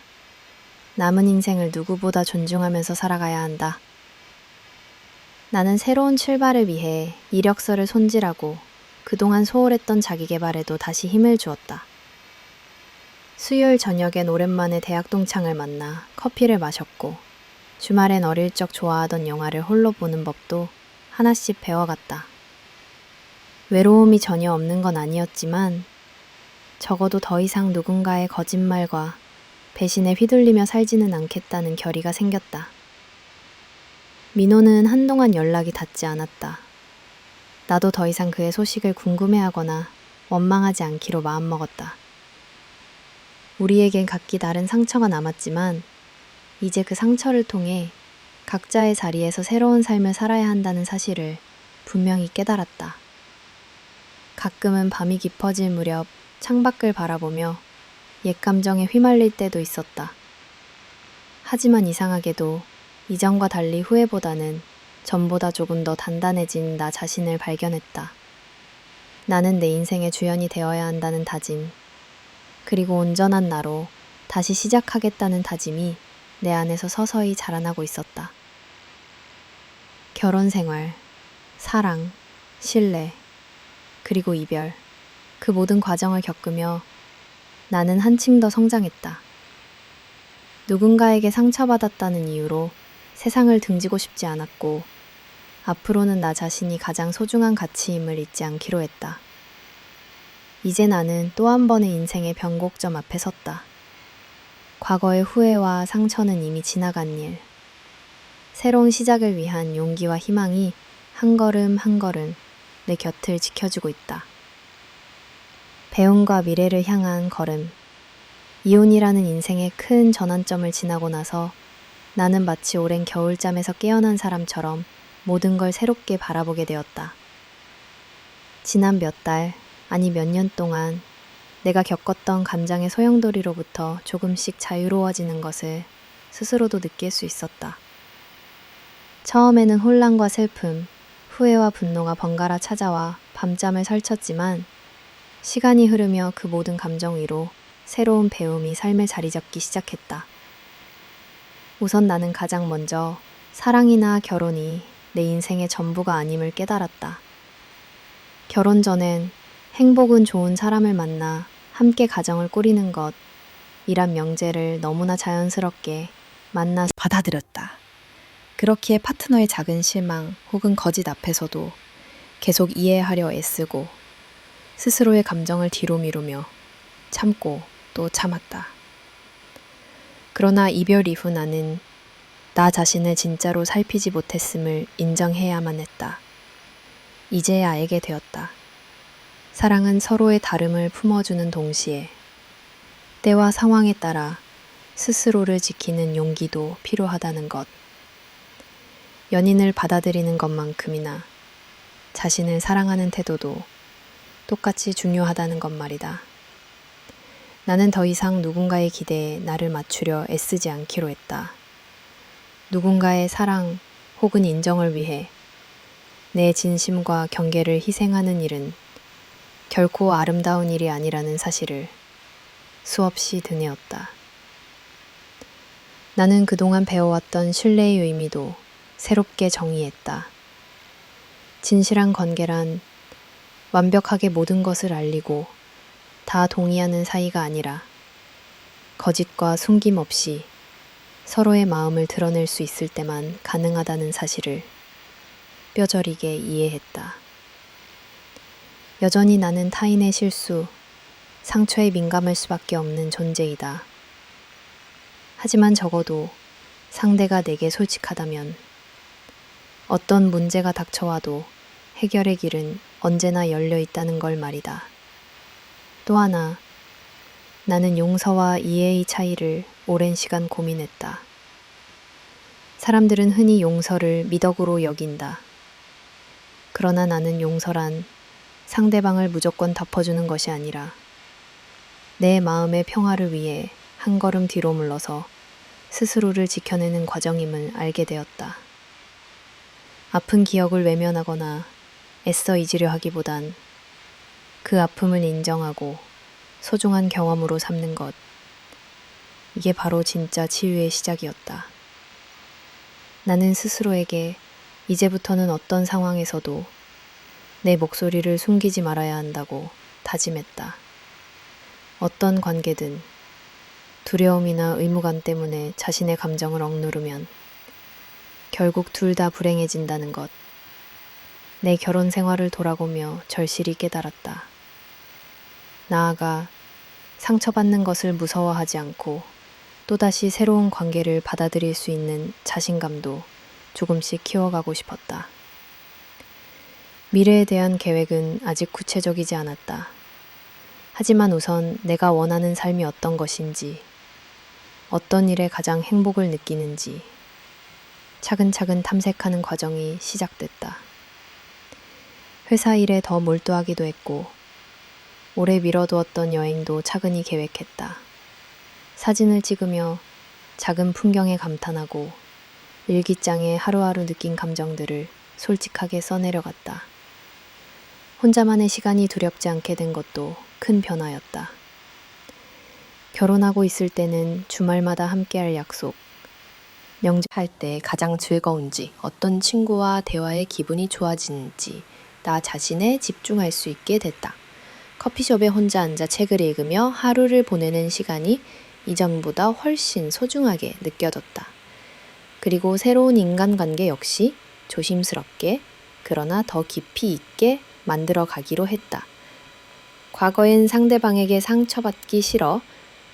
남은 인생을 누구보다 존중하면서 살아가야 한다. 나는 새로운 출발을 위해 이력서를 손질하고 그동안 소홀했던 자기계발에도 다시 힘을 주었다. 수요일 저녁엔 오랜만에 대학 동창을 만나 커피를 마셨고 주말엔 어릴 적 좋아하던 영화를 홀로 보는 법도 하나씩 배워갔다. 외로움이 전혀 없는 건 아니었지만 적어도 더 이상 누군가의 거짓말과 배신에 휘둘리며 살지는 않겠다는 결의가 생겼다. 민호는 한동안 연락이 닿지 않았다. 나도 더 이상 그의 소식을 궁금해하거나 원망하지 않기로 마음먹었다. 우리에겐 각기 다른 상처가 남았지만 이제 그 상처를 통해 각자의 자리에서 새로운 삶을 살아야 한다는 사실을 분명히 깨달았다. 가끔은 밤이 깊어질 무렵 창밖을 바라보며 옛 감정에 휘말릴 때도 있었다. 하지만 이상하게도 이전과 달리 후회보다는 전보다 조금 더 단단해진 나 자신을 발견했다. 나는 내 인생의 주연이 되어야 한다는 다짐, 그리고 온전한 나로 다시 시작하겠다는 다짐이 내 안에서 서서히 자라나고 있었다. 결혼 생활, 사랑, 신뢰, 그리고 이별. 그 모든 과정을 겪으며 나는 한층 더 성장했다. 누군가에게 상처받았다는 이유로 세상을 등지고 싶지 않았고, 앞으로는 나 자신이 가장 소중한 가치임을 잊지 않기로 했다. 이제 나는 또 한 번의 인생의 변곡점 앞에 섰다. 과거의 후회와 상처는 이미 지나간 일. 새로운 시작을 위한 용기와 희망이 한 걸음 한 걸음 내 곁을 지켜주고 있다. 배움과 미래를 향한 걸음. 이혼이라는 인생의 큰 전환점을 지나고 나서 나는 마치 오랜 겨울잠에서 깨어난 사람처럼 모든 걸 새롭게 바라보게 되었다. 지난 몇 달, 아니 몇 년 동안 내가 겪었던 감정의 소용돌이로부터 조금씩 자유로워지는 것을 스스로도 느낄 수 있었다. 처음에는 혼란과 슬픔, 후회와 분노가 번갈아 찾아와 밤잠을 설쳤지만 시간이 흐르며 그 모든 감정 위로 새로운 배움이 삶에 자리 잡기 시작했다. 우선 나는 가장 먼저 사랑이나 결혼이 내 인생의 전부가 아님을 깨달았다. 결혼 전엔 행복은 좋은 사람을 만나 함께 가정을 꾸리는 것이란 명제를 너무나 자연스럽게 만나서 받아들였다. 그렇기에 파트너의 작은 실망 혹은 거짓 앞에서도 계속 이해하려 애쓰고 스스로의 감정을 뒤로 미루며 참고 또 참았다. 그러나 이별 이후 나는 나 자신을 진짜로 살피지 못했음을 인정해야만 했다. 이제야 알게 되었다. 사랑은 서로의 다름을 품어주는 동시에 때와 상황에 따라 스스로를 지키는 용기도 필요하다는 것. 연인을 받아들이는 것만큼이나 자신을 사랑하는 태도도 똑같이 중요하다는 것 말이다. 나는 더 이상 누군가의 기대에 나를 맞추려 애쓰지 않기로 했다. 누군가의 사랑 혹은 인정을 위해 내 진심과 경계를 희생하는 일은 결코 아름다운 일이 아니라는 사실을 수없이 드네었다. 나는 그동안 배워왔던 신뢰의 의미도 새롭게 정의했다. 진실한 관계란 완벽하게 모든 것을 알리고 다 동의하는 사이가 아니라 거짓과 숨김 없이 서로의 마음을 드러낼 수 있을 때만 가능하다는 사실을 뼈저리게 이해했다. 여전히 나는 타인의 실수, 상처에 민감할 수밖에 없는 존재이다. 하지만 적어도 상대가 내게 솔직하다면 어떤 문제가 닥쳐와도 해결의 길은 언제나 열려 있다는 걸 말이다. 또 하나, 나는 용서와 이해의 차이를 오랜 시간 고민했다. 사람들은 흔히 용서를 미덕으로 여긴다. 그러나 나는 용서란 상대방을 무조건 덮어주는 것이 아니라 내 마음의 평화를 위해 한 걸음 뒤로 물러서 스스로를 지켜내는 과정임을 알게 되었다. 아픈 기억을 외면하거나 애써 잊으려 하기보단 그 아픔을 인정하고 소중한 경험으로 삼는 것. 이게 바로 진짜 치유의 시작이었다. 나는 스스로에게 이제부터는 어떤 상황에서도 내 목소리를 숨기지 말아야 한다고 다짐했다. 어떤 관계든 두려움이나 의무감 때문에 자신의 감정을 억누르면 결국 둘 다 불행해진다는 것. 내 결혼 생활을 돌아보며 절실히 깨달았다. 나아가 상처받는 것을 무서워하지 않고 또다시 새로운 관계를 받아들일 수 있는 자신감도 조금씩 키워가고 싶었다. 미래에 대한 계획은 아직 구체적이지 않았다. 하지만 우선 내가 원하는 삶이 어떤 것인지, 어떤 일에 가장 행복을 느끼는지 차근차근 탐색하는 과정이 시작됐다. 회사 일에 더 몰두하기도 했고 오래 미뤄두었던 여행도 차근히 계획했다. 사진을 찍으며 작은 풍경에 감탄하고 일기장에 하루하루 느낀 감정들을 솔직하게 써내려갔다. 혼자만의 시간이 두렵지 않게 된 것도 큰 변화였다. 결혼하고 있을 때는 주말마다 함께할 약속, 명절할 때 가장 즐거운지, 어떤 친구와 대화의 기분이 좋아지는지 나 자신에 집중할 수 있게 됐다. 커피숍에 혼자 앉아 책을 읽으며 하루를 보내는 시간이 이전보다 훨씬 소중하게 느껴졌다. 그리고 새로운 인간관계 역시 조심스럽게 그러나 더 깊이 있게 만들어 가기로 했다. 과거엔 상대방에게 상처받기 싫어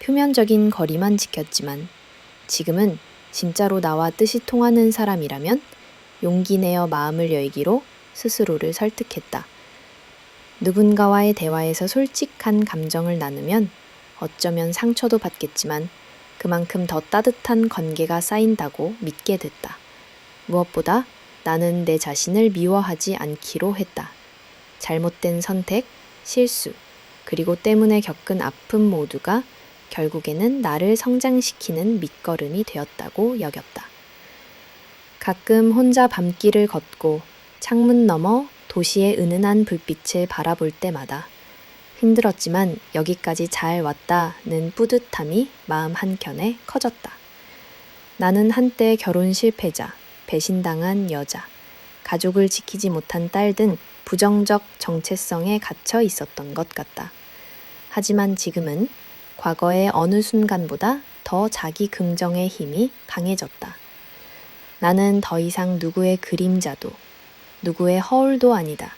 표면적인 거리만 지켰지만 지금은 진짜로 나와 뜻이 통하는 사람이라면 용기 내어 마음을 열기로 스스로를 설득했다. 누군가와의 대화에서 솔직한 감정을 나누면 어쩌면 상처도 받겠지만 그만큼 더 따뜻한 관계가 쌓인다고 믿게 됐다. 무엇보다 나는 내 자신을 미워하지 않기로 했다. 잘못된 선택, 실수, 그리고 때문에 겪은 아픔 모두가 결국에는 나를 성장시키는 밑거름이 되었다고 여겼다. 가끔 혼자 밤길을 걷고 창문 너머 도시의 은은한 불빛을 바라볼 때마다 힘들었지만 여기까지 잘 왔다는 뿌듯함이 마음 한켠에 커졌다. 나는 한때 결혼 실패자, 배신당한 여자, 가족을 지키지 못한 딸 등 부정적 정체성에 갇혀 있었던 것 같다. 하지만 지금은 과거의 어느 순간보다 더 자기 긍정의 힘이 강해졌다. 나는 더 이상 누구의 그림자도, 누구의 허울도 아니다.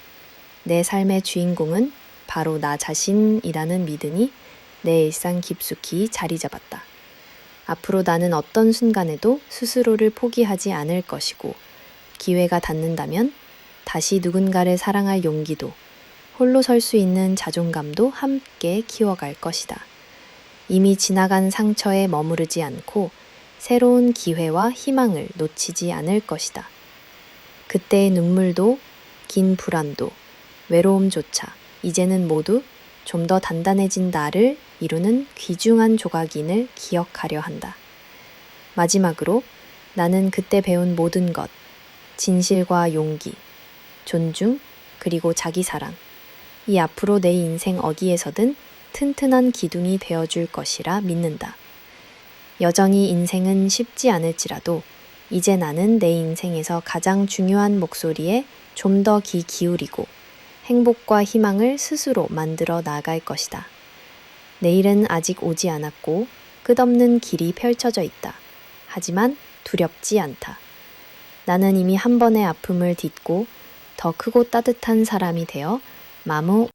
내 삶의 주인공은 바로 나 자신이라는 믿음이 내 일상 깊숙이 자리 잡았다. 앞으로 나는 어떤 순간에도 스스로를 포기하지 않을 것이고, 기회가 닿는다면 다시 누군가를 사랑할 용기도, 홀로 설 수 있는 자존감도 함께 키워갈 것이다. 이미 지나간 상처에 머무르지 않고 새로운 기회와 희망을 놓치지 않을 것이다. 그때의 눈물도, 긴 불안도, 외로움조차 이제는 모두 좀 더 단단해진 나를 이루는 귀중한 조각인을 기억하려 한다. 마지막으로 나는 그때 배운 모든 것, 진실과 용기, 존중, 그리고 자기 사랑, 이 앞으로 내 인생 어디에서든 튼튼한 기둥이 되어줄 것이라 믿는다. 여전히 인생은 쉽지 않을지라도 이제 나는 내 인생에서 가장 중요한 목소리에 좀 더 귀 기울이고 행복과 희망을 스스로 만들어 나갈 것이다. 내일은 아직 오지 않았고 끝없는 길이 펼쳐져 있다. 하지만 두렵지 않다. 나는 이미 한 번의 아픔을 딛고 더 크고 따뜻한 사람이 되어 마무